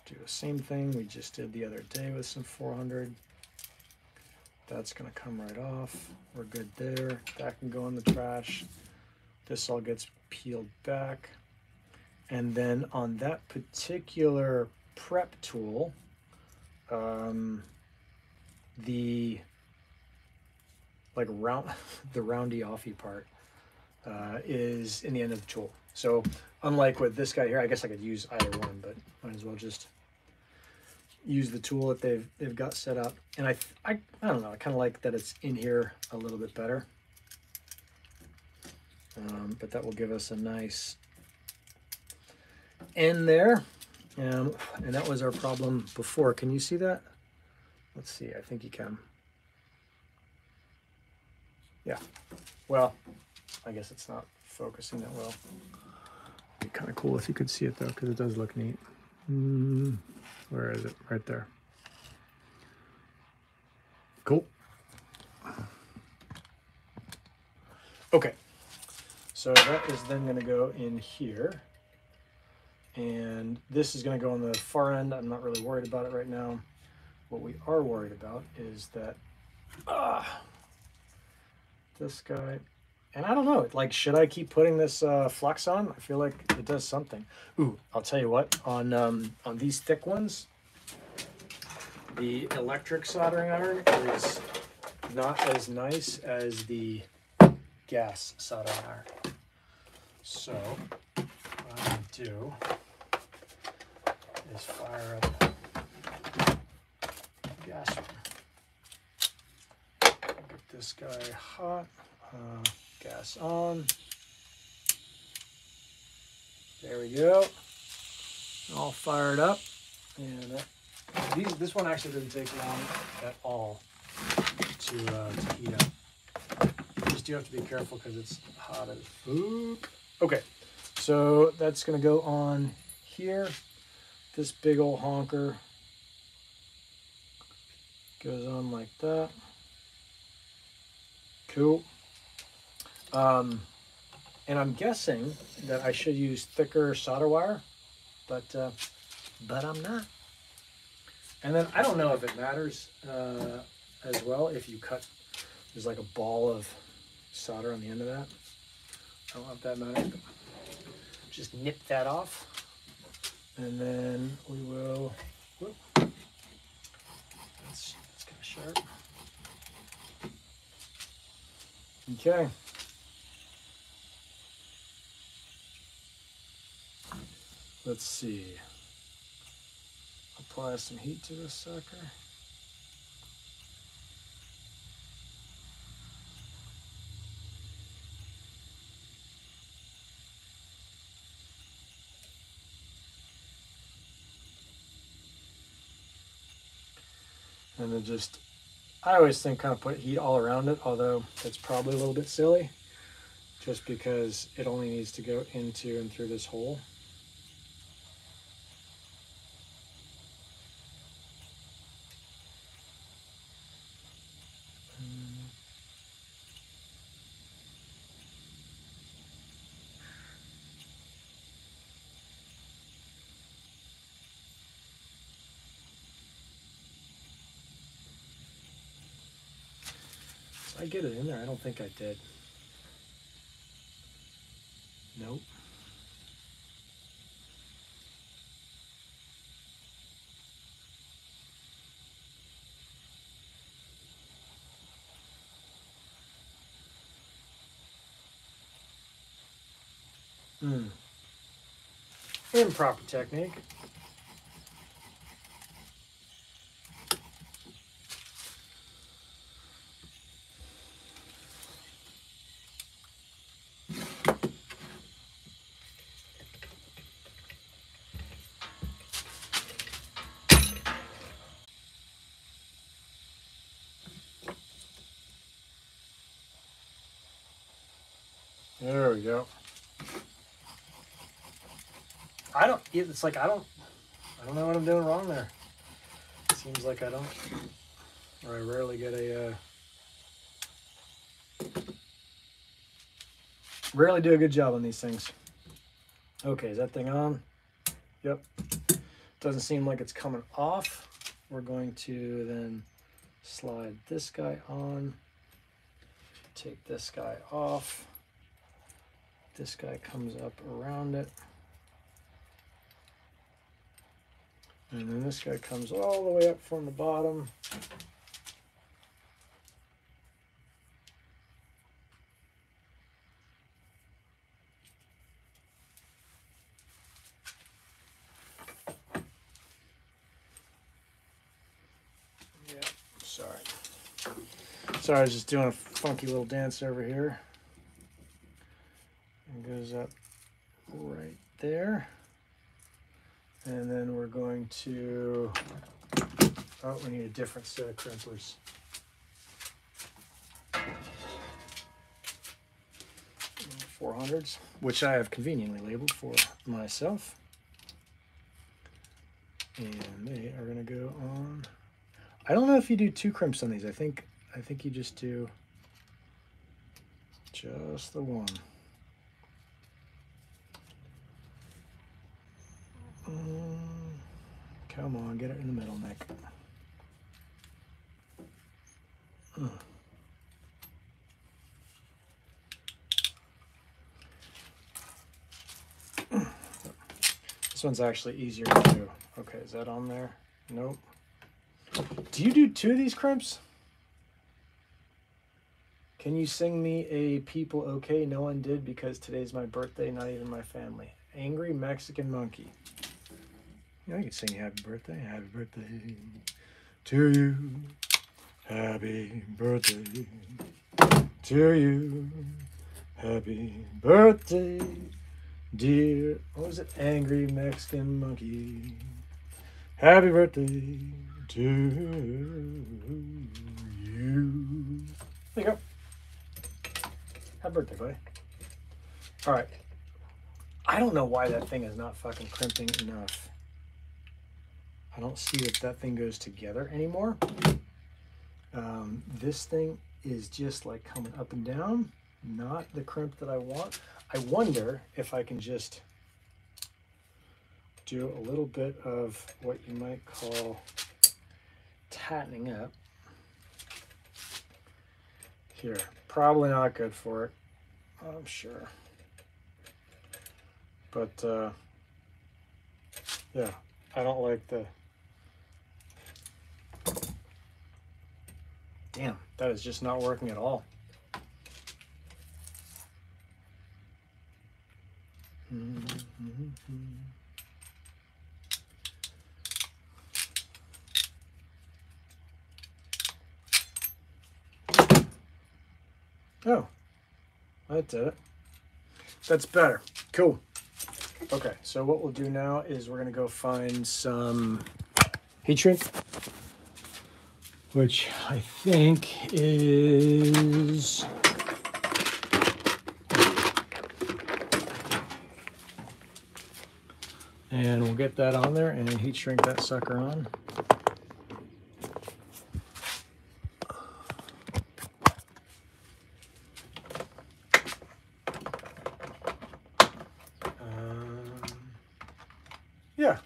do the same thing we just did the other day with some 400. That's gonna come right off. We're good there. That can go in the trash. This all gets peeled back. And then on that particular prep tool, the like the roundy offy part is in the end of the tool. So unlike with this guy here, I guess I could use either one, but might as well just use the tool that they've got set up. And I don't know, I kind of like that it's in here a little bit better. But that will give us a nice end there. And that was our problem before. Can you see that? Let's see, I think you can. Yeah, well, I guess it's not focusing that well. It'd be kind of cool if you could see it though, because it does look neat. Where is it? Right there. Cool. Okay, so that is then going to go in here. And this is going to go on the far end. I'm not really worried about it right now. What we are worried about is that this guy, and I don't know, like, should I keep putting this flux on? I feel like it does something. Ooh, I'll tell you what, on these thick ones, the electric soldering iron is not as nice as the gas soldering iron. So what I'm going to do is fire up the gas one. Get this guy hot. Gas on. There we go. All fired up. And this one actually didn't take long at all to heat up. You just do have to be careful because it's hot as fuck. Okay, so that's gonna go on here. This big old honker goes on like that. Cool. And I'm guessing that I should use thicker solder wire, but I'm not. And then I don't know if it matters as well if you cut, there's like a ball of solder on the end of that. I don't know if that matters. Just nip that off. And then we will, whoop, that's kind of sharp. Okay. Let's see. Apply some heat to this sucker. And then just, I always think kind of put heat all around it, although it's probably a little bit silly, just because it only needs to go into and through this hole. I get it in there. I don't think I did. Improper technique. There we go. It's like I don't know what I'm doing wrong there. It seems like I rarely get rarely do a good job on these things. Okay, is that thing on? Yep. Doesn't seem like it's coming off. We're going to then slide this guy on, take this guy off. This guy comes up around it. And then this guy comes all the way up from the bottom. Yeah, sorry. Sorry, I was just doing a funky little dance over here. It goes up right there. And then we're going to, oh, we need a different set of crimpers. 400s, which I have conveniently labeled for myself. And they are gonna go on. I don't know if you do 2 crimps on these. I think you just do just the one. Come on, get it in the middle, Nick. This one's actually easier to do. Okay, is that on there? Nope. Do you do 2 of these crimps? Can you sing me a People Okay? No one did because today's my birthday, not even my family. Angry Mexican Monkey. You know, you can sing happy birthday to you. Happy birthday to you. Happy birthday, dear. What was it? Angry Mexican Monkey. Happy birthday to you. There you go. Happy birthday, buddy. All right. I don't know why that thing is not fucking crimping enough. I don't see that thing goes together anymore. This thing is just like coming up and down, not the crimp that I want. I wonder if I can just do a little bit of what you might call tightening up. Here, probably not good for it, I'm sure. But yeah, I don't like the, damn, that is just not working at all. Oh, that did it. That's better. Cool. Okay, so what we'll do now is we're gonna go find some heat shrink, which I think is, and we'll get that on there and heat shrink that sucker on. Yeah,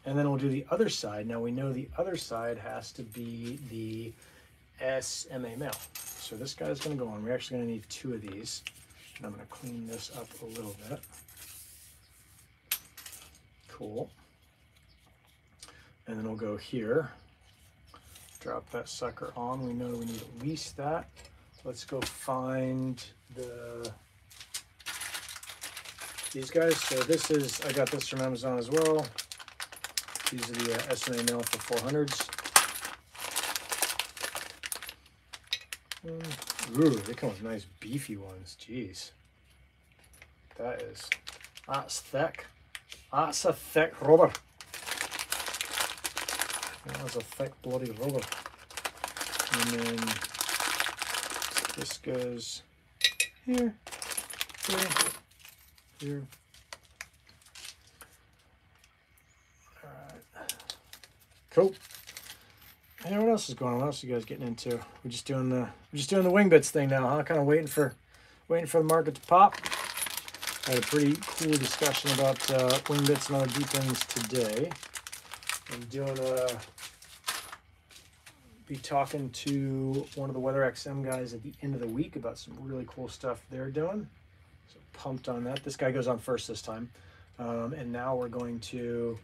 and then we'll do the other side. Now we know the other side has to be the SMA male. So this guy's gonna go on. We're actually gonna need 2 of these. And I'm gonna clean this up a little bit. Cool. And then we'll go here. Drop that sucker on. We know we need at least that. Let's go find the these guys. So this is, I got this from Amazon as well. These are the SMA nail for 400s. Ooh, they come with nice beefy ones. Jeez. That's thick. That's a thick rubber. That was a thick bloody rubber. And then this goes here, here, here. All right. Cool. Hey, what else is going on? What else are you guys getting into? We're just doing the Wingbits thing now, huh? Kind of waiting for the market to pop. I had a pretty cool discussion about Wingbits and other deep ends today. I'm doing be talking to one of the Weather XM guys at the end of the week about some really cool stuff they're doing. So pumped on that. This guy goes on first this time. And now we're going to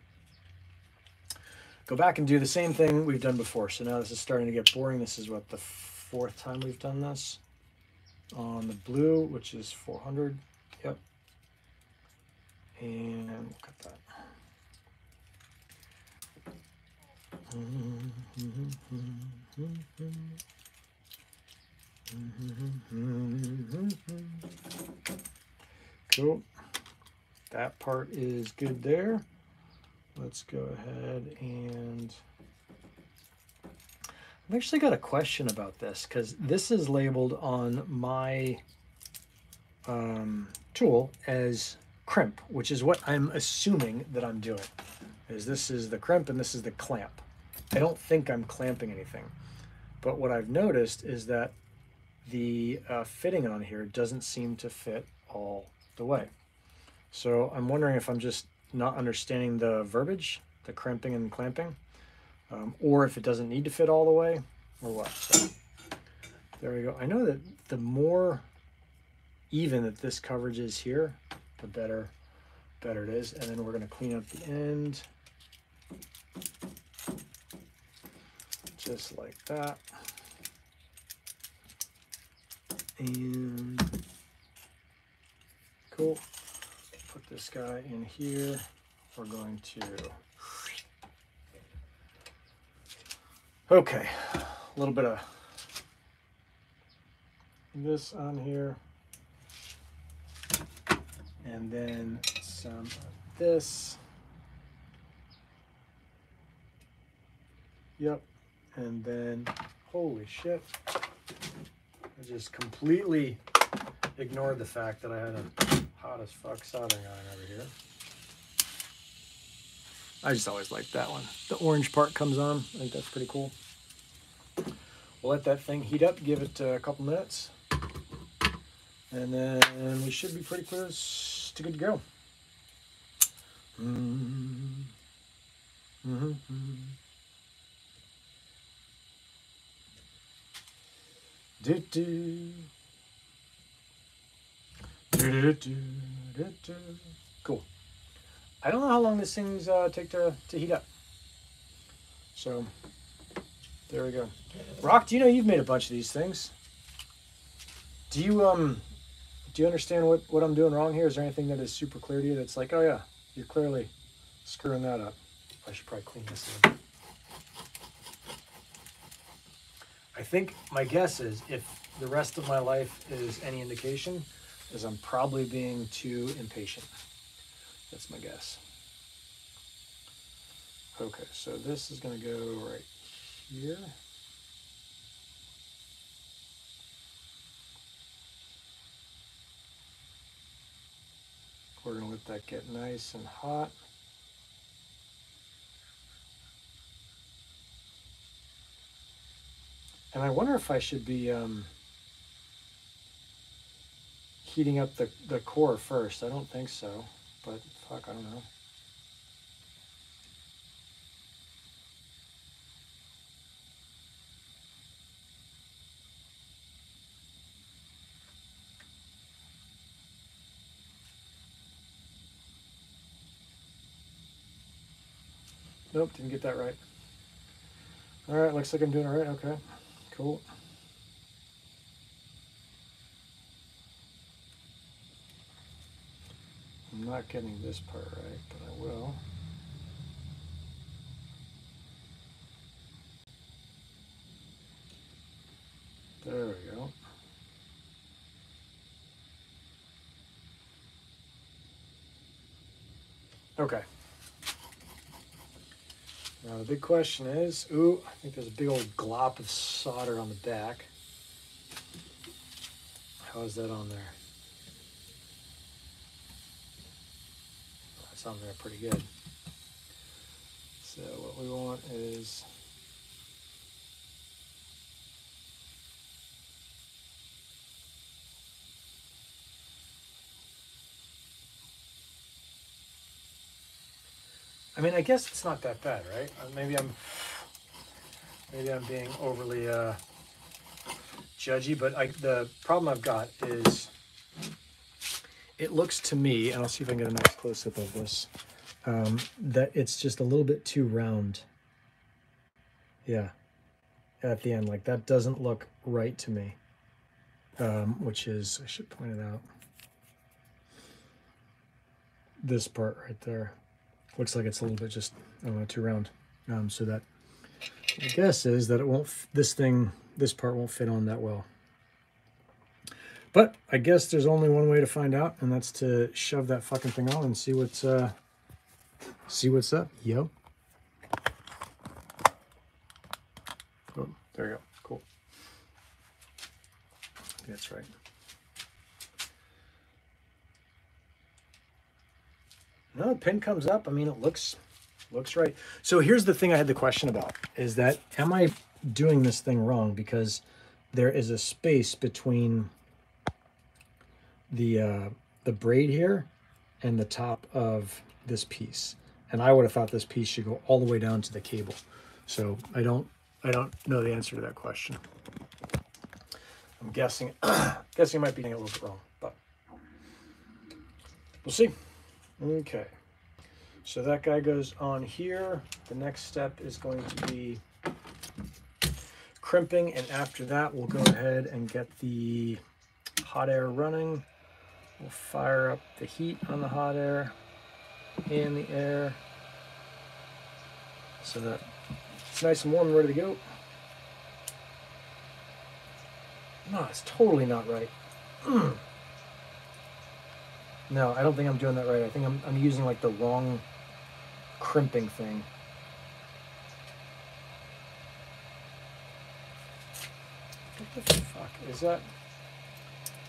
go back and do the same thing we've done before. So now this is starting to get boring. This is what, the 4th time we've done this on the blue, which is 400. Yep. And we'll cut that. Cool. That part is good there. Let's go ahead and I've actually got a question about this because this is labeled on my tool as crimp, which is what I'm assuming that I'm doing. This is the crimp and this is the clamp. I don't think I'm clamping anything, but what I've noticed is that the fitting on here doesn't seem to fit all the way. So I'm wondering if I'm just not understanding the verbiage, the crimping and clamping, or if it doesn't need to fit all the way, or what. So there we go. I know that the more even that this coverage is here, the better it is. And then we're going to clean up the end, just like that. And cool. Put this guy in here. We're going to, okay, a little bit of this on here, and then some of this. Yep, and then, holy shit, I just completely ignored the fact that I had a hot as fuck soldering iron over here. I just always like that one. The orange part comes on. I think that's pretty cool. We'll let that thing heat up, give it a couple minutes, and then we should be pretty close to good to go. Cool. I don't know how long this thing's take to heat up. So there we go. Rock, do you know you've made a bunch of these things? Do you understand what I'm doing wrong here? Is there anything that is super clear to you that's like, oh yeah, you're clearly screwing that up? I should probably clean this up. I think my guess is, if the rest of my life is any indication, is I'm probably being too impatient. That's my guess. Okay, so this is going to go right here. We're going to let that get nice and hot. And I wonder if I should be heating up the core first. I don't think so, but fuck, I don't know. Nope, didn't get that right. All right, looks like I'm doing it right. Okay, cool. not getting this part right, but I will. There we go. Okay. Now the big question is, ooh, I think there's a big old glop of solder on the back. How is that on there? Oh, it's on there pretty good. So what we want is I mean, I guess it's not that bad, right? Maybe I'm being overly judgy, but the problem I've got is it looks to me, and I'll see if I can get a nice close-up of this, that it's just a little bit too round. Yeah, at the end, like that doesn't look right to me, which is, I should point it out, this part right there. Looks like it's a little bit just, I don't know, too round. So that, my guess is that it won't, this part won't fit on that well. But I guess there's only one way to find out, and that's to shove that fucking thing on and see what's up. Yo. Oh, there you go. Cool. I think that's right. No, the pin comes up. I mean, it looks right. So here's the thing I had the question about, is that am I doing this thing wrong? Because there is a space between the braid here and the top of this piece. And I would have thought this piece should go all the way down to the cable. So I don't know the answer to that question. I'm guessing guessing I might be getting it a little bit wrong, but we'll see. Okay, so that guy goes on here. The next step is going to be crimping, and after that we'll go ahead and get the hot air running. We'll fire up the heat on the hot air and the air so that it's nice and warm and ready to go. No, it's totally not right. No, I don't think I'm doing that right. I think I'm using like the wrong crimping thing. What the fuck is that?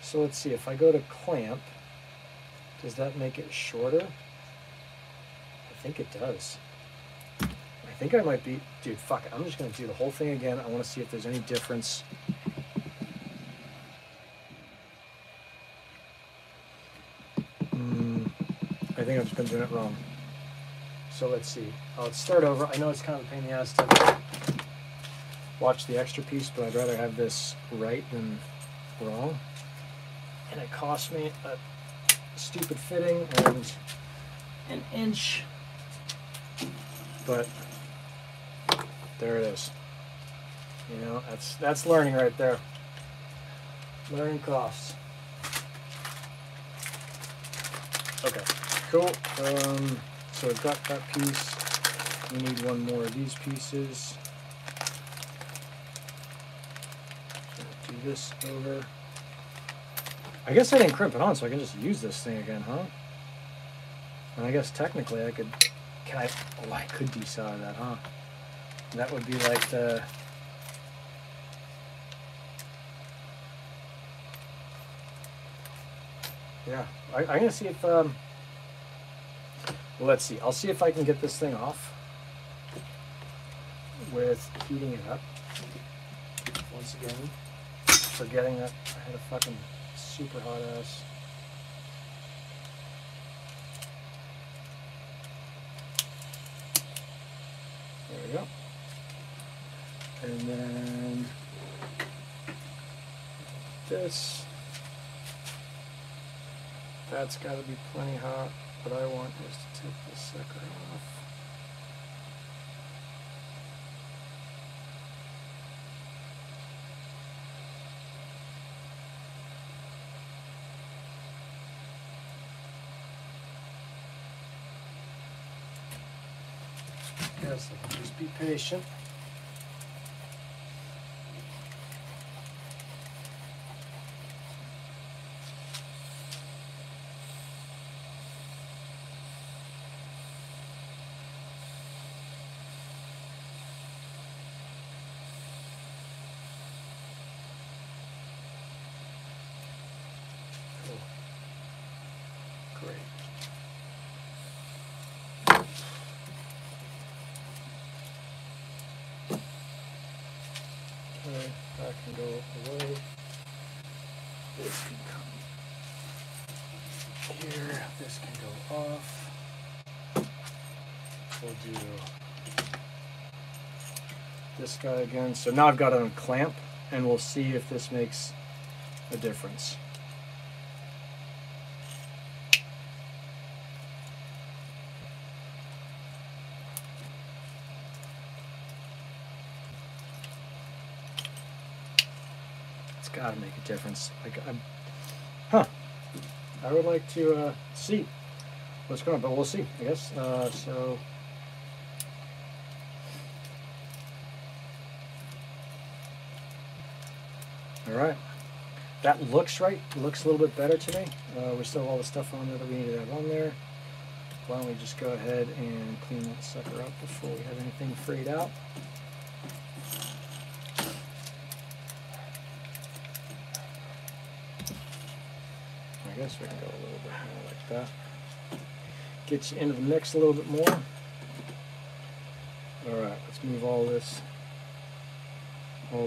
So let's see, if I go to clamp, does that make it shorter? I think it does. I think I might be, dude, fuck it. I'm just gonna do the whole thing again. I wanna see if there's any difference. I think I've just been doing it wrong. So let's see. Let's start over. I know it's kind of a pain in the ass to watch the extra piece, but I'd rather have this right than wrong. And it cost me a stupid fitting and an inch. But there it is. You know, that's learning right there. Learning costs. Okay. Cool. So I've got that piece. We need one more of these pieces. Do this over. I guess I didn't crimp it on, so I can just use this thing again, huh? And I guess technically I could, I could desolder that, huh? That would be like the, yeah, I'm gonna see if, well, let's see. I'll see if I can get this thing off with heating it up. Once again, forgetting that I had a fucking super hot ass. There we go. And then this. That's got to be plenty hot. What I want is to take this sucker off. guess I can just be patient. Great. Okay, that can go away. This can come here. This can go off. We'll do this guy again. So now I've got it on clamp, and we'll see if this makes a difference. Got to make a difference. I would like to see what's going on, but we'll see, I guess. So all right, that looks right. It looks a little bit better to me. We still have all the stuff on there that we need to have on there. Why don't we just go ahead and clean that sucker up before we have anything frayed out. I guess we can go a little bit more like that. Get you into the mix a little bit more. All right, let's move all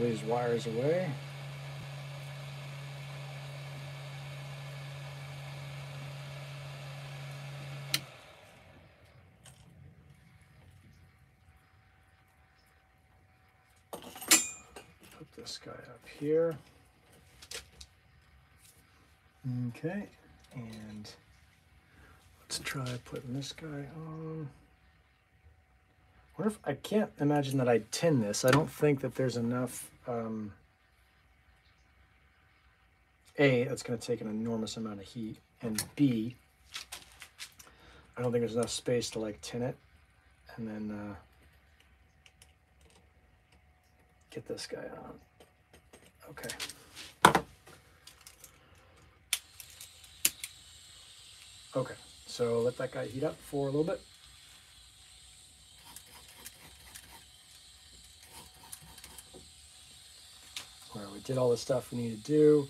these wires away. Put this guy up here. Okay, and let's try putting this guy on. I wonder if I can't imagine that I'd tin this. I don't think that there's enough. A, that's going to take an enormous amount of heat, and B, I don't think there's enough space to like tin it, and then get this guy on. Okay. Okay, so let that guy heat up for a little bit. All right, we did all the stuff we need to do.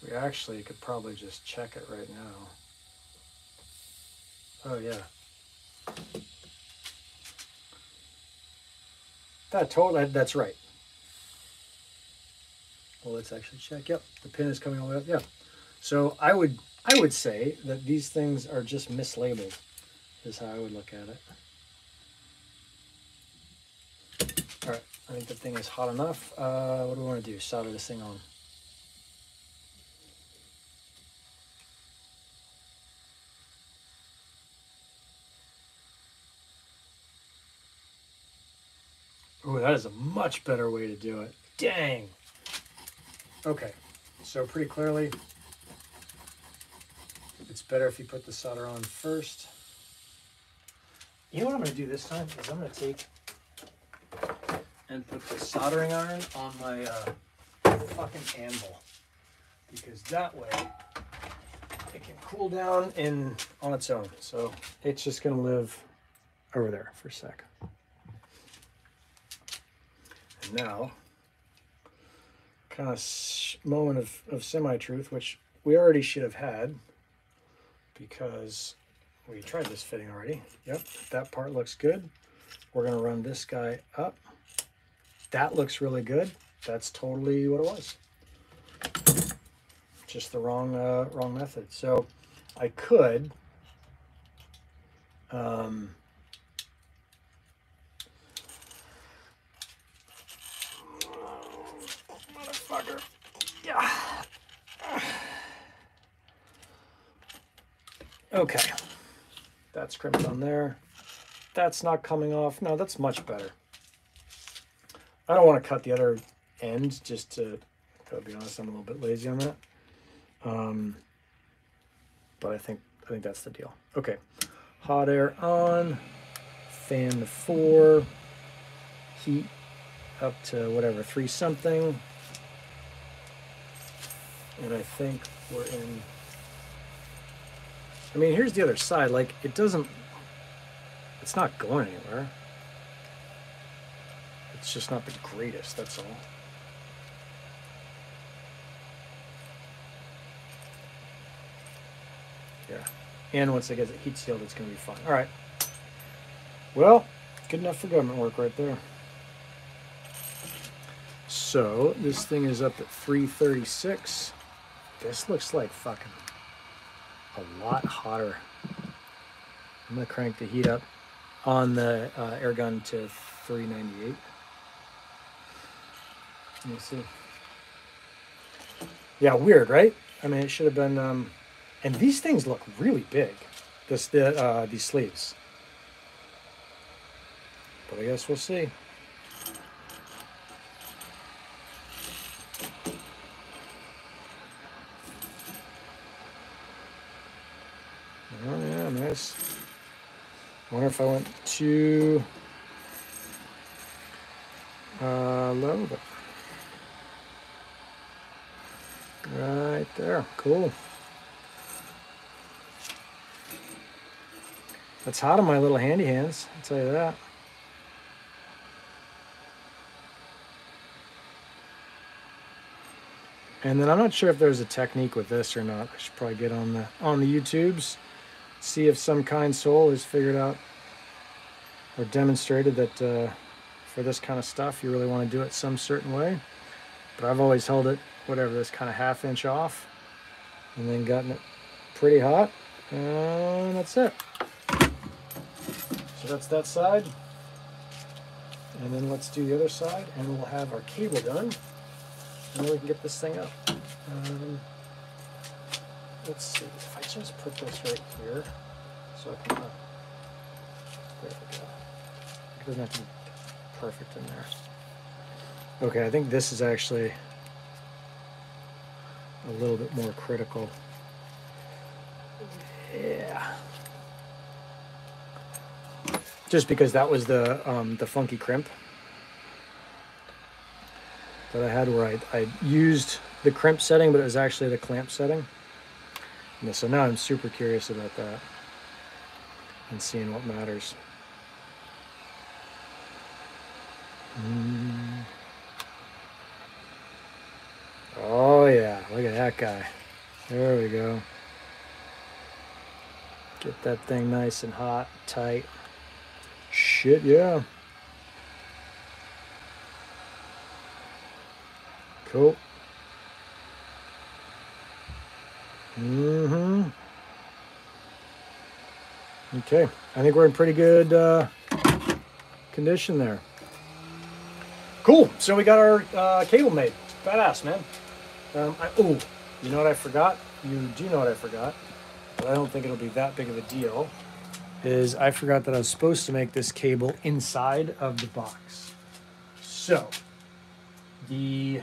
We actually could probably just check it right now. Oh yeah. That's right. Well, let's actually check. Yep, the pin is coming all the way up. Yeah. So I would say that these things are just mislabeled, is how I would look at it. All right, I think the thing is hot enough. What do we want to do? Solder this thing on. Oh, that is a much better way to do it. Dang. Okay, so pretty clearly, it's better if you put the solder on first. You know what I'm going to do this time is I'm going to take and put the soldering iron on my fucking anvil, because that way it can cool down on its own. So it's just going to live over there for a sec. And now, kind of moment of semi-truth, which we already should have had, because we tried this fitting already. Yep, that part looks good. We're going to run this guy up. That looks really good. That's totally what it was. Just the wrong method. So I could motherfucker. Yeah. Okay. That's crimped on there. That's not coming off. No, that's much better. I don't want to cut the other end, just to be honest, I'm a little bit lazy on that. But I think that's the deal. Okay, hot air on, fan to 4, heat up to whatever, 3 something. And I think we're in. I mean, here's the other side. Like, it's not going anywhere. It's just not the greatest, that's all. Yeah. And once it gets it heat sealed, it's going to be fine. All right. Well, good enough for government work right there. So this thing is up at 336. This looks like fucking a lot hotter. I'm going to crank the heat up on the air gun to 398. Let me see. Yeah, weird, right? I mean, it should have been... and these things look really big, these sleeves. But I guess we'll see. Oh, yeah, nice. I wonder if I went too low, but right there, cool. That's hot on my little handy hands, I'll tell you that. And then I'm not sure if there's a technique with this or not. I should probably get on the YouTubes, see if some kind soul has figured out or demonstrated that for this kind of stuff you really want to do it some certain way. But I've always held it, whatever, this kind of 1/2 inch off, and then gotten it pretty hot, and that's it. So that's that side, and then let's do the other side, and we'll have our cable done, and then we can get this thing up. Let's see, if I just put this right here, so I can, there we go. It doesn't have to be perfect in there. Okay, I think this is actually a little bit more critical. Yeah. Just because that was the funky crimp that I had, where I used the crimp setting, but it was actually the clamp setting. And so now I'm super curious about that and seeing what matters. Oh yeah, look at that guy. There we go. Get that thing nice and hot, tight. Shit, yeah. Cool. Okay, I think we're in pretty good condition there. Cool, so we got our cable made. Badass, man. Oh, you know what I forgot? You do know what I forgot, but I don't think it'll be that big of a deal, is I forgot that I was supposed to make this cable inside of the box. So, the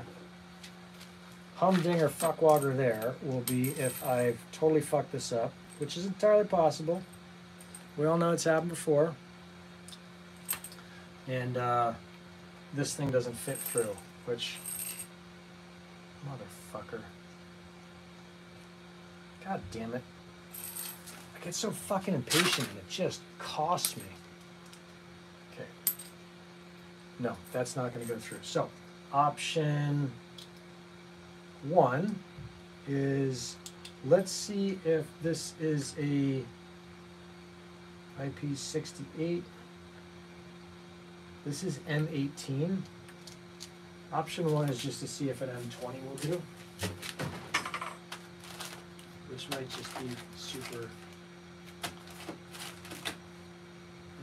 humdinger fuckwogger there will be if I've totally fucked this up, which is entirely possible. We all know it's happened before. And this thing doesn't fit through, which, motherfucker. God damn it. I get so fucking impatient and it just costs me. Okay. No, that's not going to go through. So, option 1 is, let's see if this is a IP68. This is M18. Option 1 is just to see if an M20 will do, which might just be super.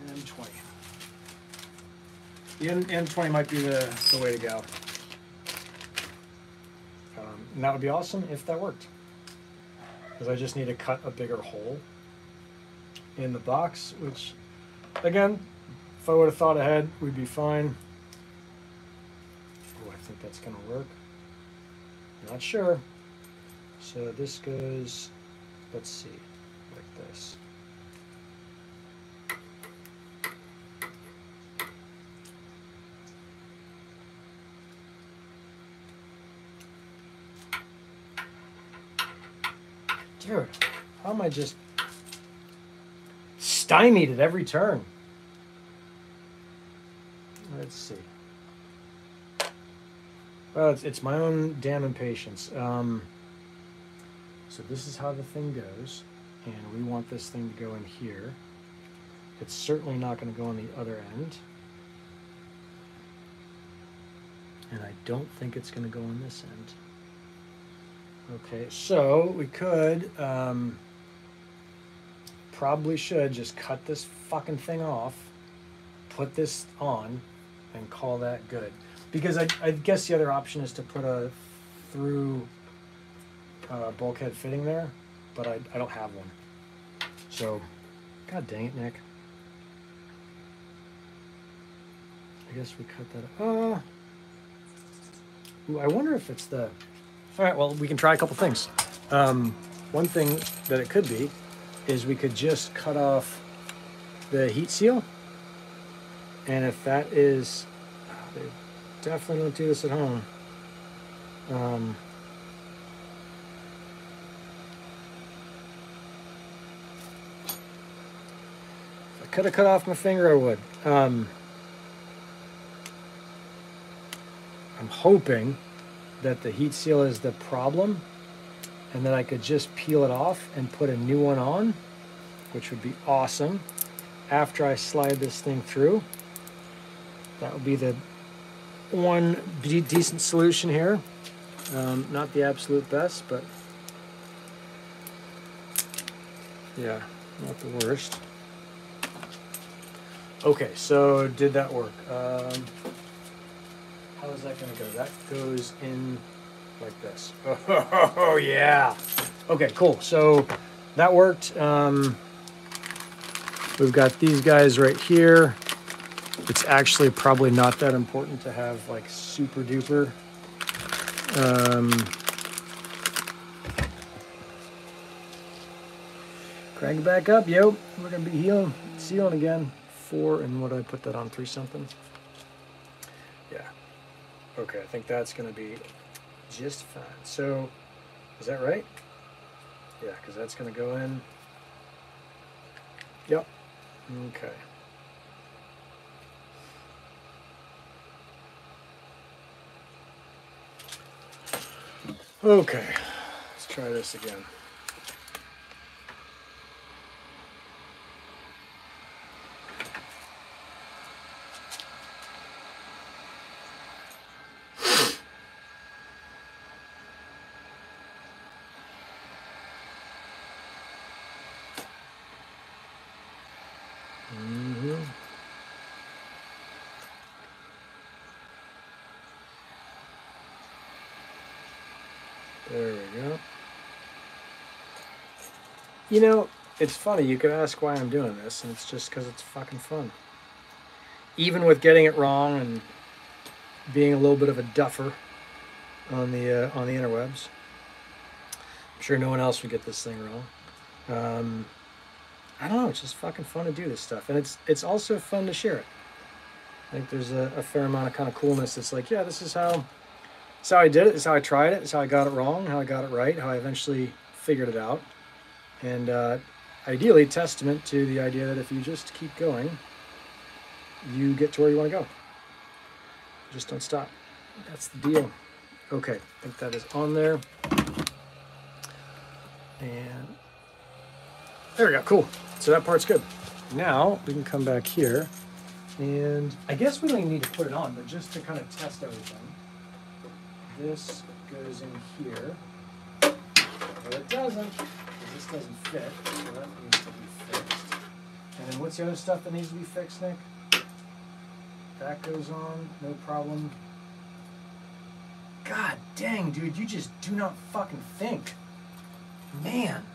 M20. The M20 might be the way to go. And that would be awesome if that worked, because I just need to cut a bigger hole in the box, which, again, if I would have thought ahead, we'd be fine. Oh, I think that's going to work. Not sure. So this goes, let's see, like this. Dude, how am I just stymied at every turn? Let's see. Well, it's my own damn impatience. So this is how the thing goes, and we want this thing to go in here. It's certainly not going to go on the other end. And I don't think it's going to go on this end. Okay, so we could, probably should just cut this fucking thing off, put this on, and call that good. Because I guess the other option is to put a through bulkhead fitting there, but I don't have one. So, god dang it, Nick. I guess we cut that. Ooh, I wonder if it's the. All right, well, we can try a couple things. One thing that it could be is we could just cut off the heat seal, and if that is, they definitely don't do this at home. If I could have cut off my finger, I would. I'm hoping that the heat seal is the problem, and then I could just peel it off and put a new one on, which would be awesome. After I slide this thing through, that would be the one decent solution here. Not the absolute best, but yeah, not the worst. Okay, so did that work? How is that going to go? That goes in like this. Oh, yeah. Okay, cool. So that worked. We've got these guys right here. It's actually probably not that important to have like super duper. Crank it back up, yo. We're going to be sealing again. 4, and what did I put that on? 3 something? Yeah. Okay, I think that's going to be just fine. So, is that right? Yeah, because that's going to go in. Yep. Okay. Okay, let's try this again. There we go. You know, it's funny. You could ask why I'm doing this, and it's just because it's fucking fun. Even with getting it wrong and being a little bit of a duffer on the interwebs. I'm sure no one else would get this thing wrong. I don't know. It's just fucking fun to do this stuff, and it's also fun to share it. I think there's a fair amount of kind of coolness. That's like, yeah, this is how I did it. This is how I tried it. This is how I got it wrong. How I got it right. How I eventually figured it out. And ideally, testament to the idea that if you just keep going, you get to where you want to go. Just don't stop. That's the deal. Okay, I think that is on there. And there we go. Cool. So that part's good. Now we can come back here, and I guess we don't even need to put it on, but just to kind of test everything. This goes in here. Well, it doesn't, because this doesn't fit, so that needs to be fixed. And then what's the other stuff that needs to be fixed, Nick? That goes on, no problem. God dang, dude, you just do not fucking think. Man.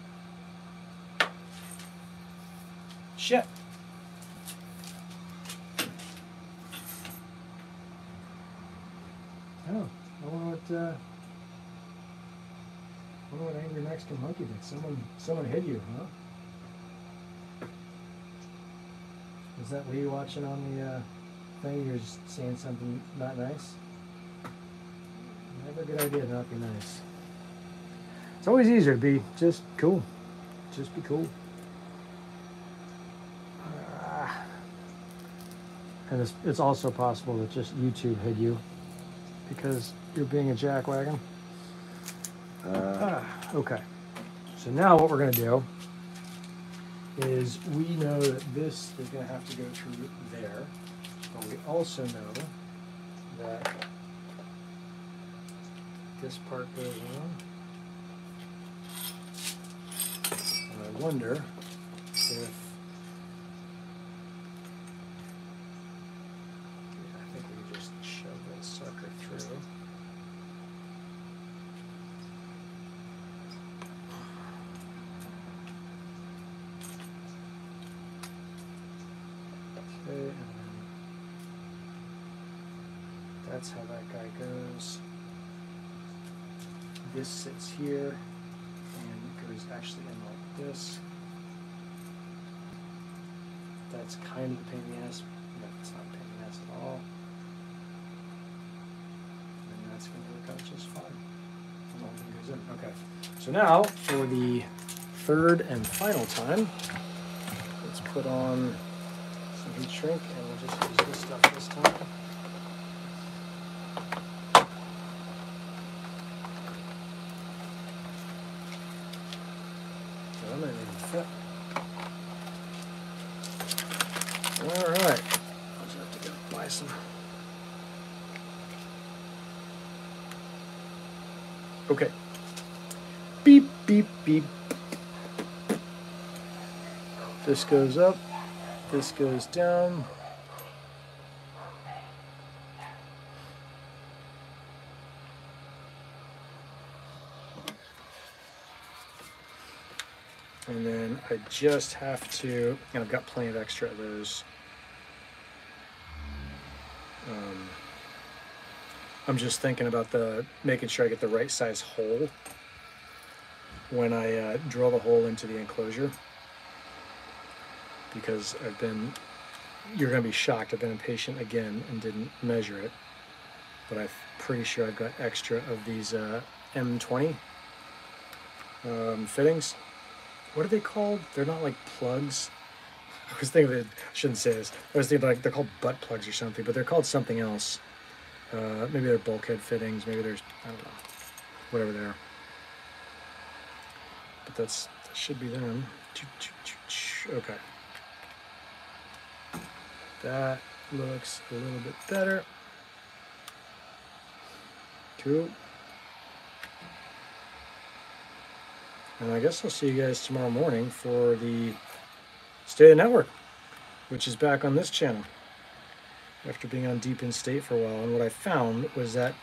Shit. Oh, I wonder what angry Mexican monkey did. Someone hit you, huh? Was that Lee watching on the thing? You were just saying something not nice? Never a good idea to not be nice. It's always easier to be just cool. Just be cool. And it's also possible that just YouTube hid you because you're being a jackwagon. Okay. So now what we're going to do is we know that this is going to have to go through there. But we also know that this part goes on. And I wonder if, yeah, I think we just shove that sucker through. Okay, and then that's how that guy goes. This sits here and goes actually in like this. That's kind of a pain in the ass. No, it's not a pain in the ass at all. And that's going to work out just fine. The whole thing goes in. Okay. So now, for the third and final time, let's put on some heat shrink and we'll just use this stuff this time. That might even fit. All right. I'll just have to go buy some. Okay. Beep, beep, beep. This goes up. This goes down. And then I just have to, and I've got plenty of extra of those. I'm just thinking about making sure I get the right size hole when I drill the hole into the enclosure. Because you're going to be shocked, I've been impatient again and didn't measure it. But I'm pretty sure I've got extra of these M20 fittings. What are they called? They're not like plugs. I was thinking, I shouldn't say this. I was thinking like they're called butt plugs or something, but they're called something else. Maybe they're bulkhead fittings. Maybe there's, I don't know, whatever they are. But that should be them. Okay. That looks a little bit better. Cool. And I guess I'll see you guys tomorrow morning for the State of the Network, which is back on this channel after being on Deep in State for a while. And what I found was that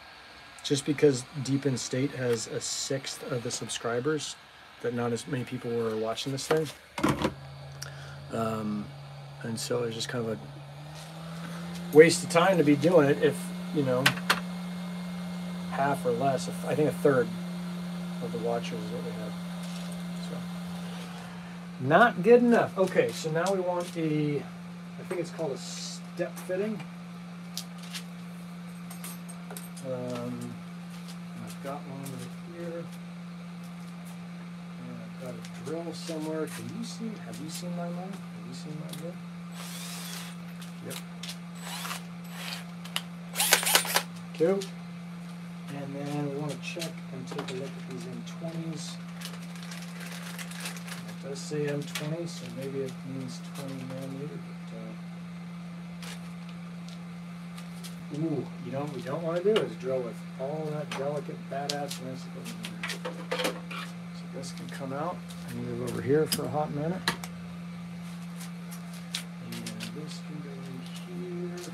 just because Deep in State has 1/6 of the subscribers, that not as many people were watching this thing. And so it was just kind of a waste of time to be doing it if, you know, half or less, I think 1/3 of the watchers is what we have. So, not good enough. Okay, so now we want I think it's called a step fitting. I've got one over here. And I've got a drill somewhere. Have you seen my one? Have you seen my drill? Yep. Cool. And then we want to check and take a look at these M20s. It does say M20, so maybe it means 20 millimeter. But, ooh, you know what we don't want to do is drill with all that delicate, badassness. So this can come out and move over here for a hot minute. And this can go in here.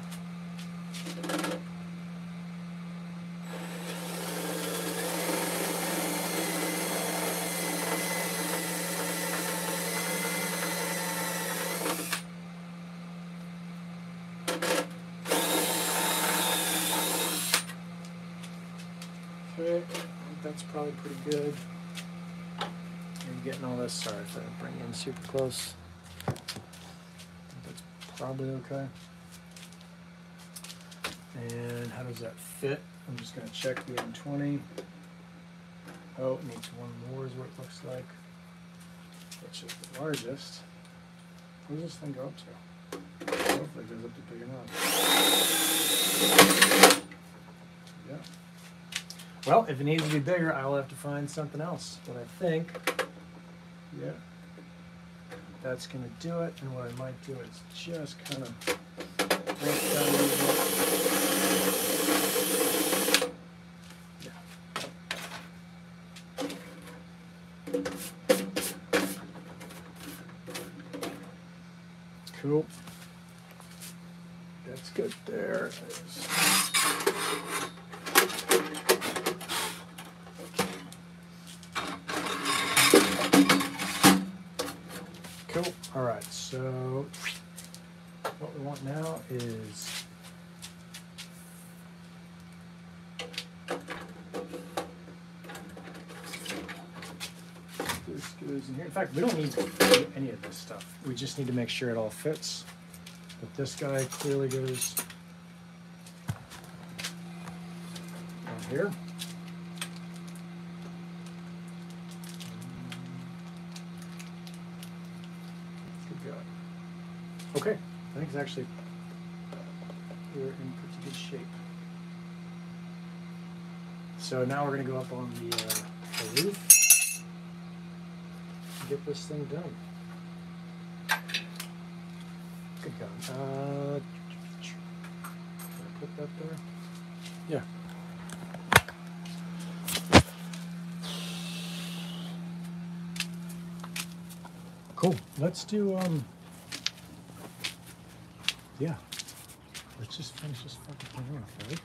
Okay, I think that's probably pretty good. You're getting all this. Sorry if I didn't bring you in super close. I think that's probably okay. And how does that fit? I'm just going to check the M20. Oh, it needs one more is what it looks like. Which is the largest. What does this thing go up to? Hopefully it goes up to big enough. Yeah. Well, if it needs to be bigger, I will have to find something else. But I think, yeah, that's going to do it. And what I might do is just kind of break down a little bit. Yeah. Cool. That's good there. Cool. All right. So what we want now is this goes in here. In fact, we don't need to do any of this stuff. We just need to make sure it all fits. But this guy clearly goes down here. Good God. Okay, I think it's actually, we're in pretty good shape. So now we're going to go up on the roof and get this thing done. Good God. Can I put that there? Yeah. Cool. Let's do, yeah. Let's just finish this fucking thing off, right?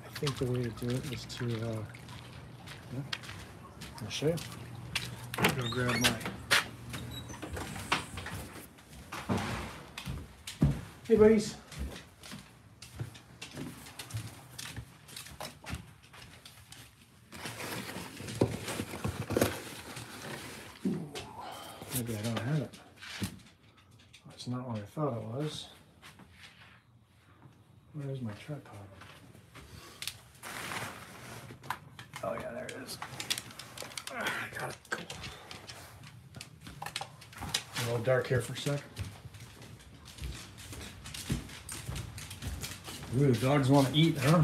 I think the way to do it is to, yeah. I'll show you. Go grab my. Hey, buddies. Maybe I don't have it. That's not what I thought it was. Where's my tripod? Oh yeah, there it is. I got it. Cool. A little dark here for a sec. Ooh, the dogs want to eat, huh?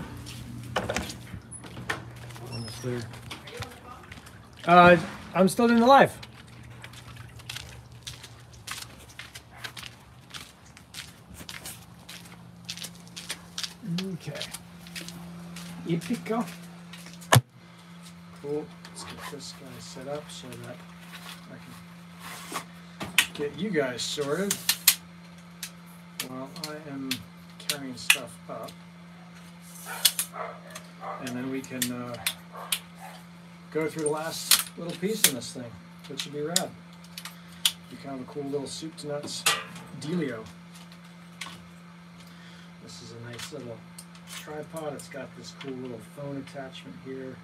Almost there. I'm still doing the live. Okay. Epico. Cool. Let's get this guy set up so that I can get you guys sorted while I am carrying stuff up, and then we can go through the last little piece in this thing, which should be rad. Be kind of a cool little soup to nuts dealio. This is a nice little tripod. It's got this cool little phone attachment here.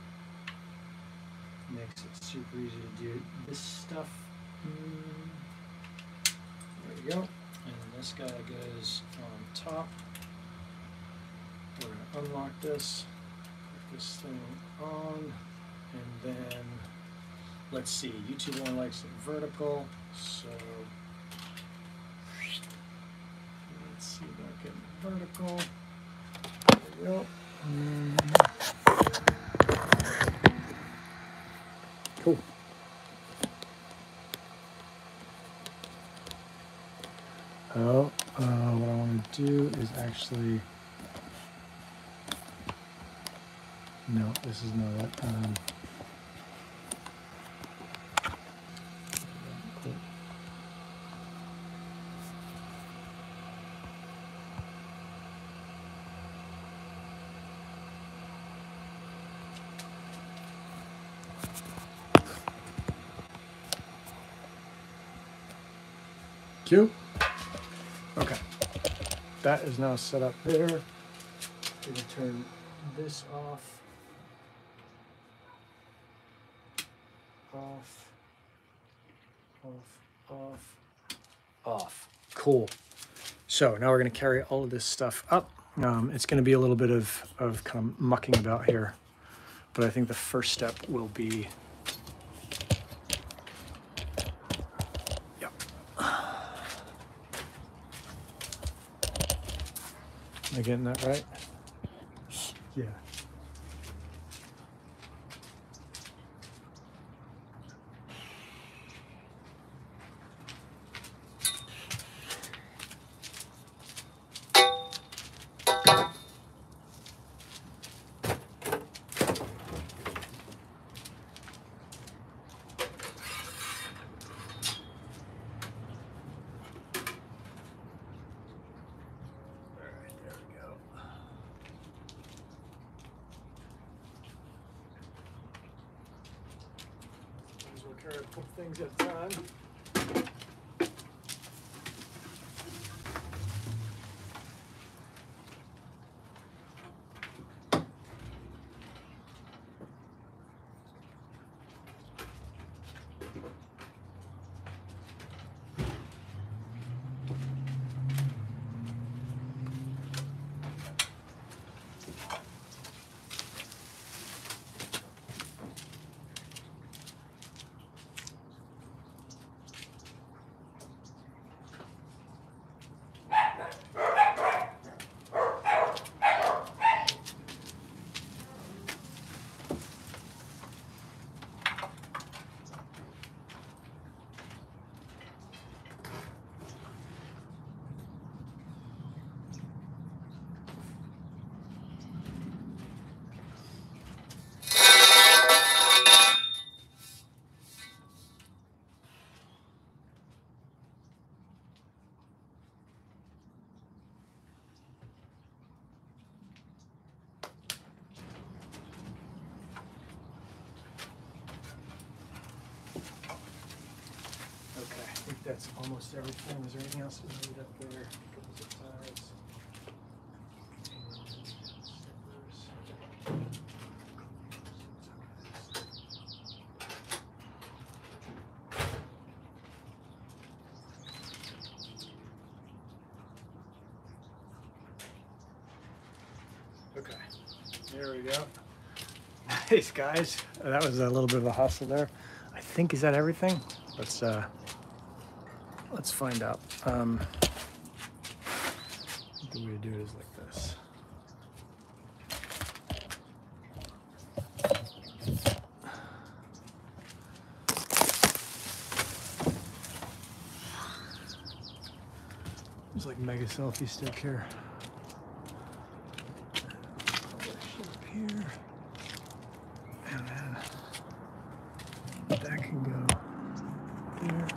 Makes it super easy to do this stuff. There we go. And this guy goes on top. We're going to unlock this, put this thing on, and then let's see. YouTube only likes it vertical, so let's see about getting vertical. There we go. Cool. Oh, what I want to do is actually. No, this is not it. Cool. Cute. Okay. That is now set up there. We're going to turn this off. Off. Cool. So now we're going to carry all of this stuff up. It's going to be a little bit of kind of mucking about here But I think the first step will be, yep. Am I getting that right? Yeah. Carry a couple things at a time. That's almost everything. Is there anything else we need up there? A couple zip ties. Okay, there we go. Nice, guys. That was a little bit of a hustle there. I think, is that everything? Let's find out. The way to do it is like this. There's like mega selfie stick here. Up here. And then that can go here.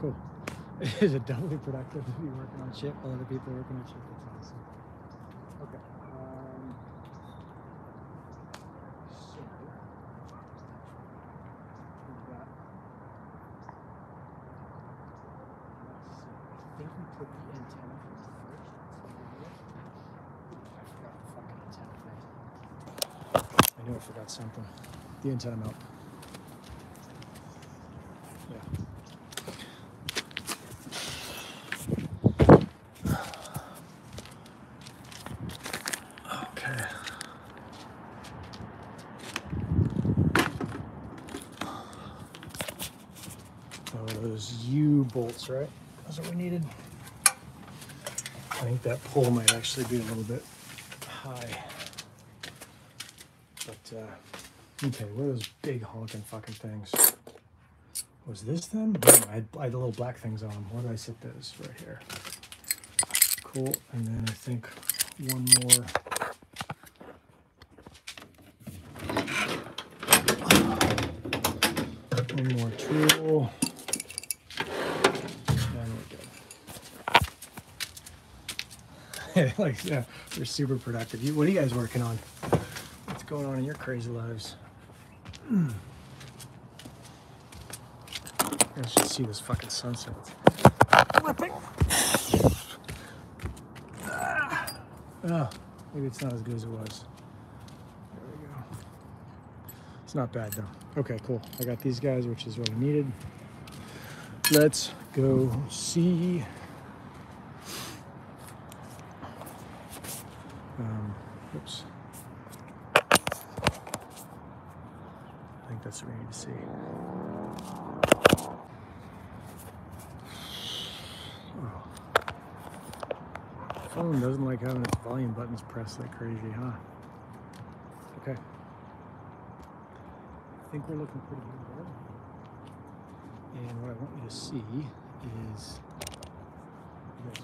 Cool. Is it doubly productive to be working on shit while other people are working on shit? That's awesome. Okay. So we've got. Let's see. I think we put the antenna first. I forgot the fucking antenna thing. I knew I forgot something. The antenna mount. Yeah. Those U-bolts, right? That's what we needed. I think that pole might actually be a little bit high. But, okay, what are those big honking fucking things? Was this them? No, I had the little black things on them. Where did I sit those? Right here. Cool. And then I think one more. One more tool. Like, yeah, they're super productive. What are you guys working on? What's going on in your crazy lives? Let's just see this fucking sunset. Flipping. Oh, maybe it's not as good as it was. There we go. It's not bad though. Okay, cool. I got these guys, which is what I needed. Let's go see. Oops. I think that's what we need to see. Oh. The phone doesn't like having its volume buttons pressed like crazy, huh? Okay. I think we're looking pretty good there. And what I want you to see is this.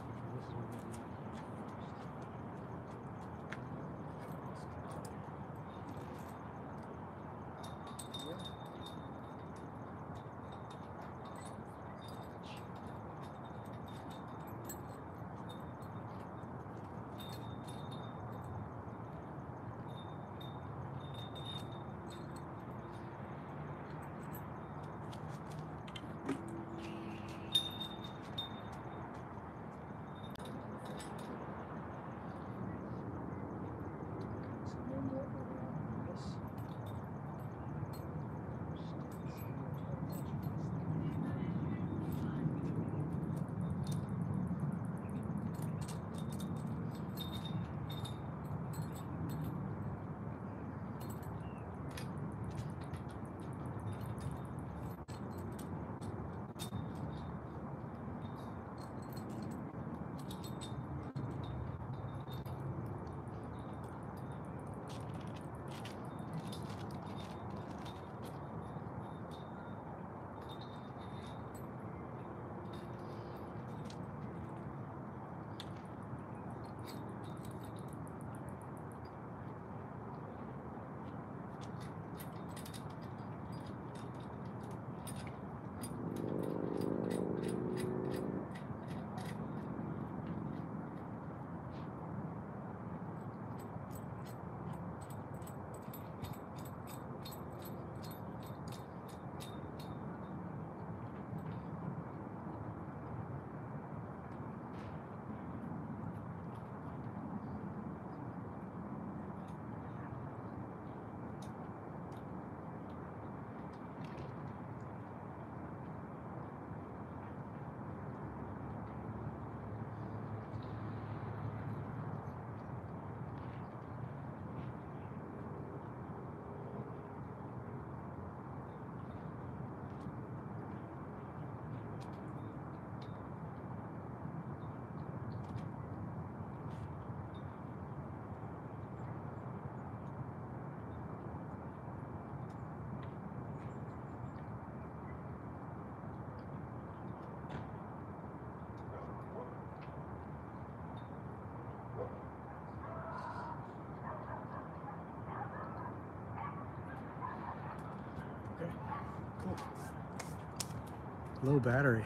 Low battery.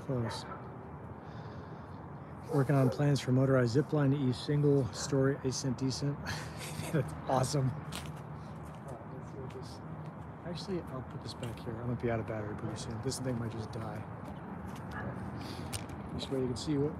Close. Working on plans for motorized zipline to each single story ascent descent. That's awesome. Actually, I'll put this back here. I might be out of battery pretty soon. This thing might just die. This way you can see what.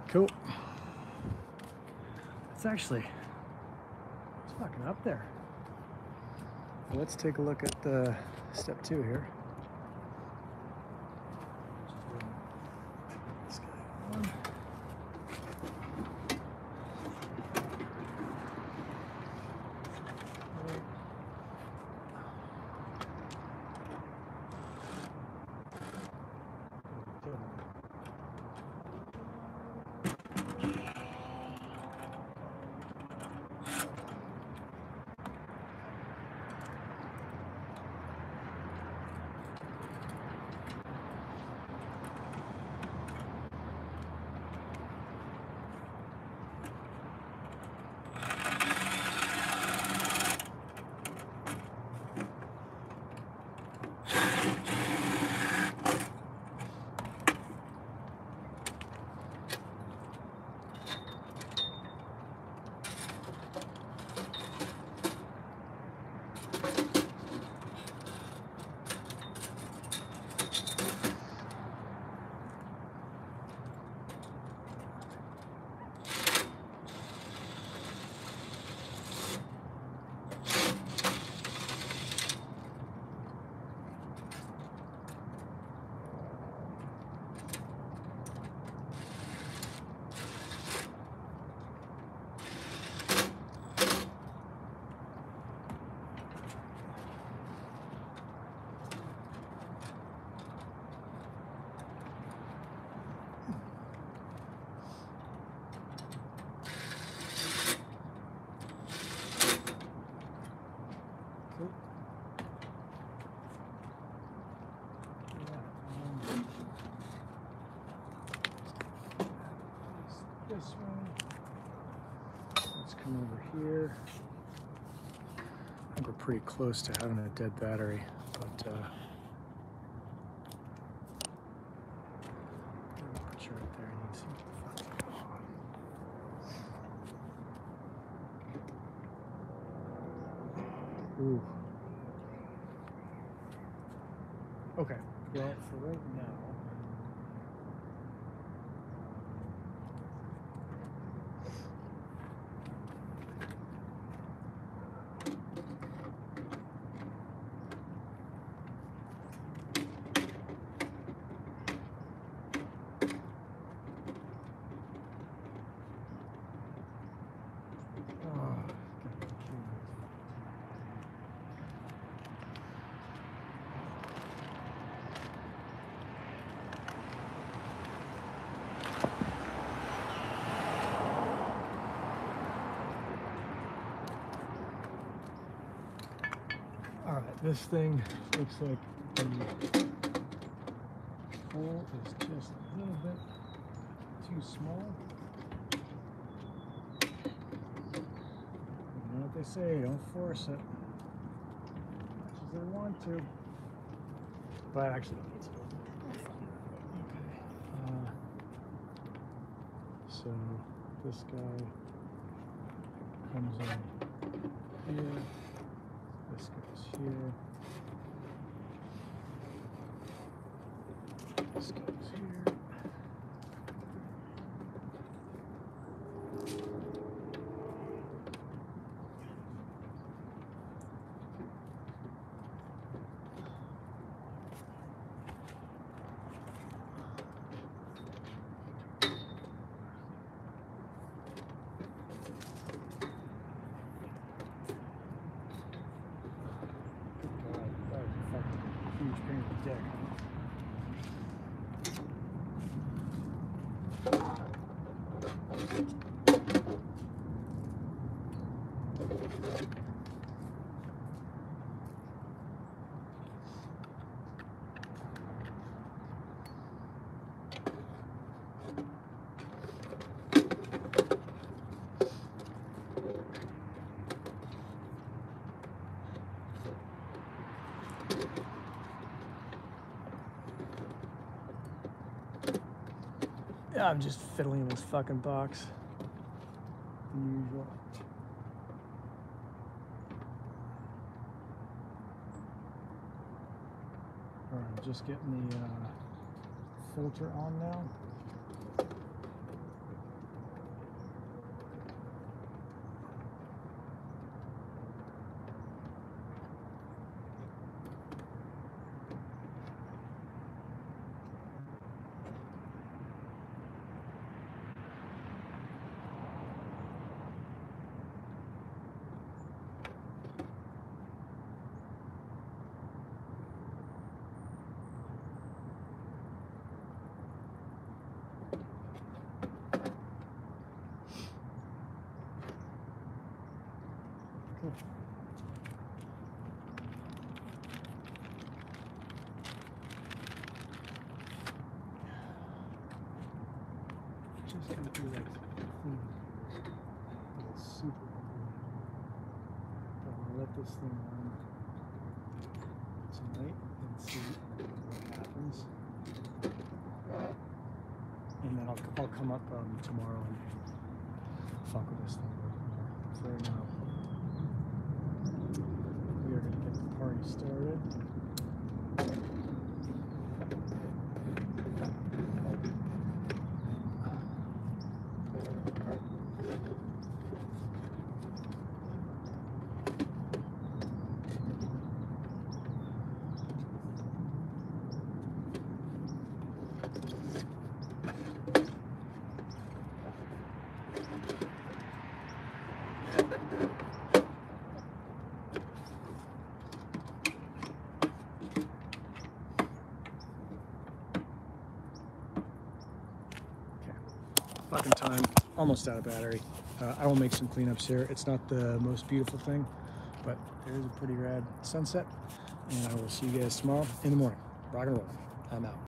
Cool. It's fucking up there. Let's take a look at the step 2 here. This guy on. This one. Let's come over here. I think we're pretty close to having a dead battery, but watch right there. I need some fucking on. Ooh. Okay. Well, for right now. Alright, this thing looks like the hole is just a little bit too small. You know what they say, don't force it as much as they want to. But actually it needs to. Okay. So this guy comes in here. This goes here. This goes here. Huge pain in the dick. Yeah, I'm just fiddling in this fucking box. The usual. Alright, just getting the filter on now. just gonna do like it's super cool. But I'm gonna let this thing run tonight and see what happens. And then I'll come up tomorrow and fuck with this thing a little bit more. For now, we are gonna get the party started. Fucking time, almost out of battery. I will make some cleanups here. It's not the most beautiful thing, but there's a pretty rad sunset. And I will see you guys tomorrow in the morning. Rock and roll. I'm out.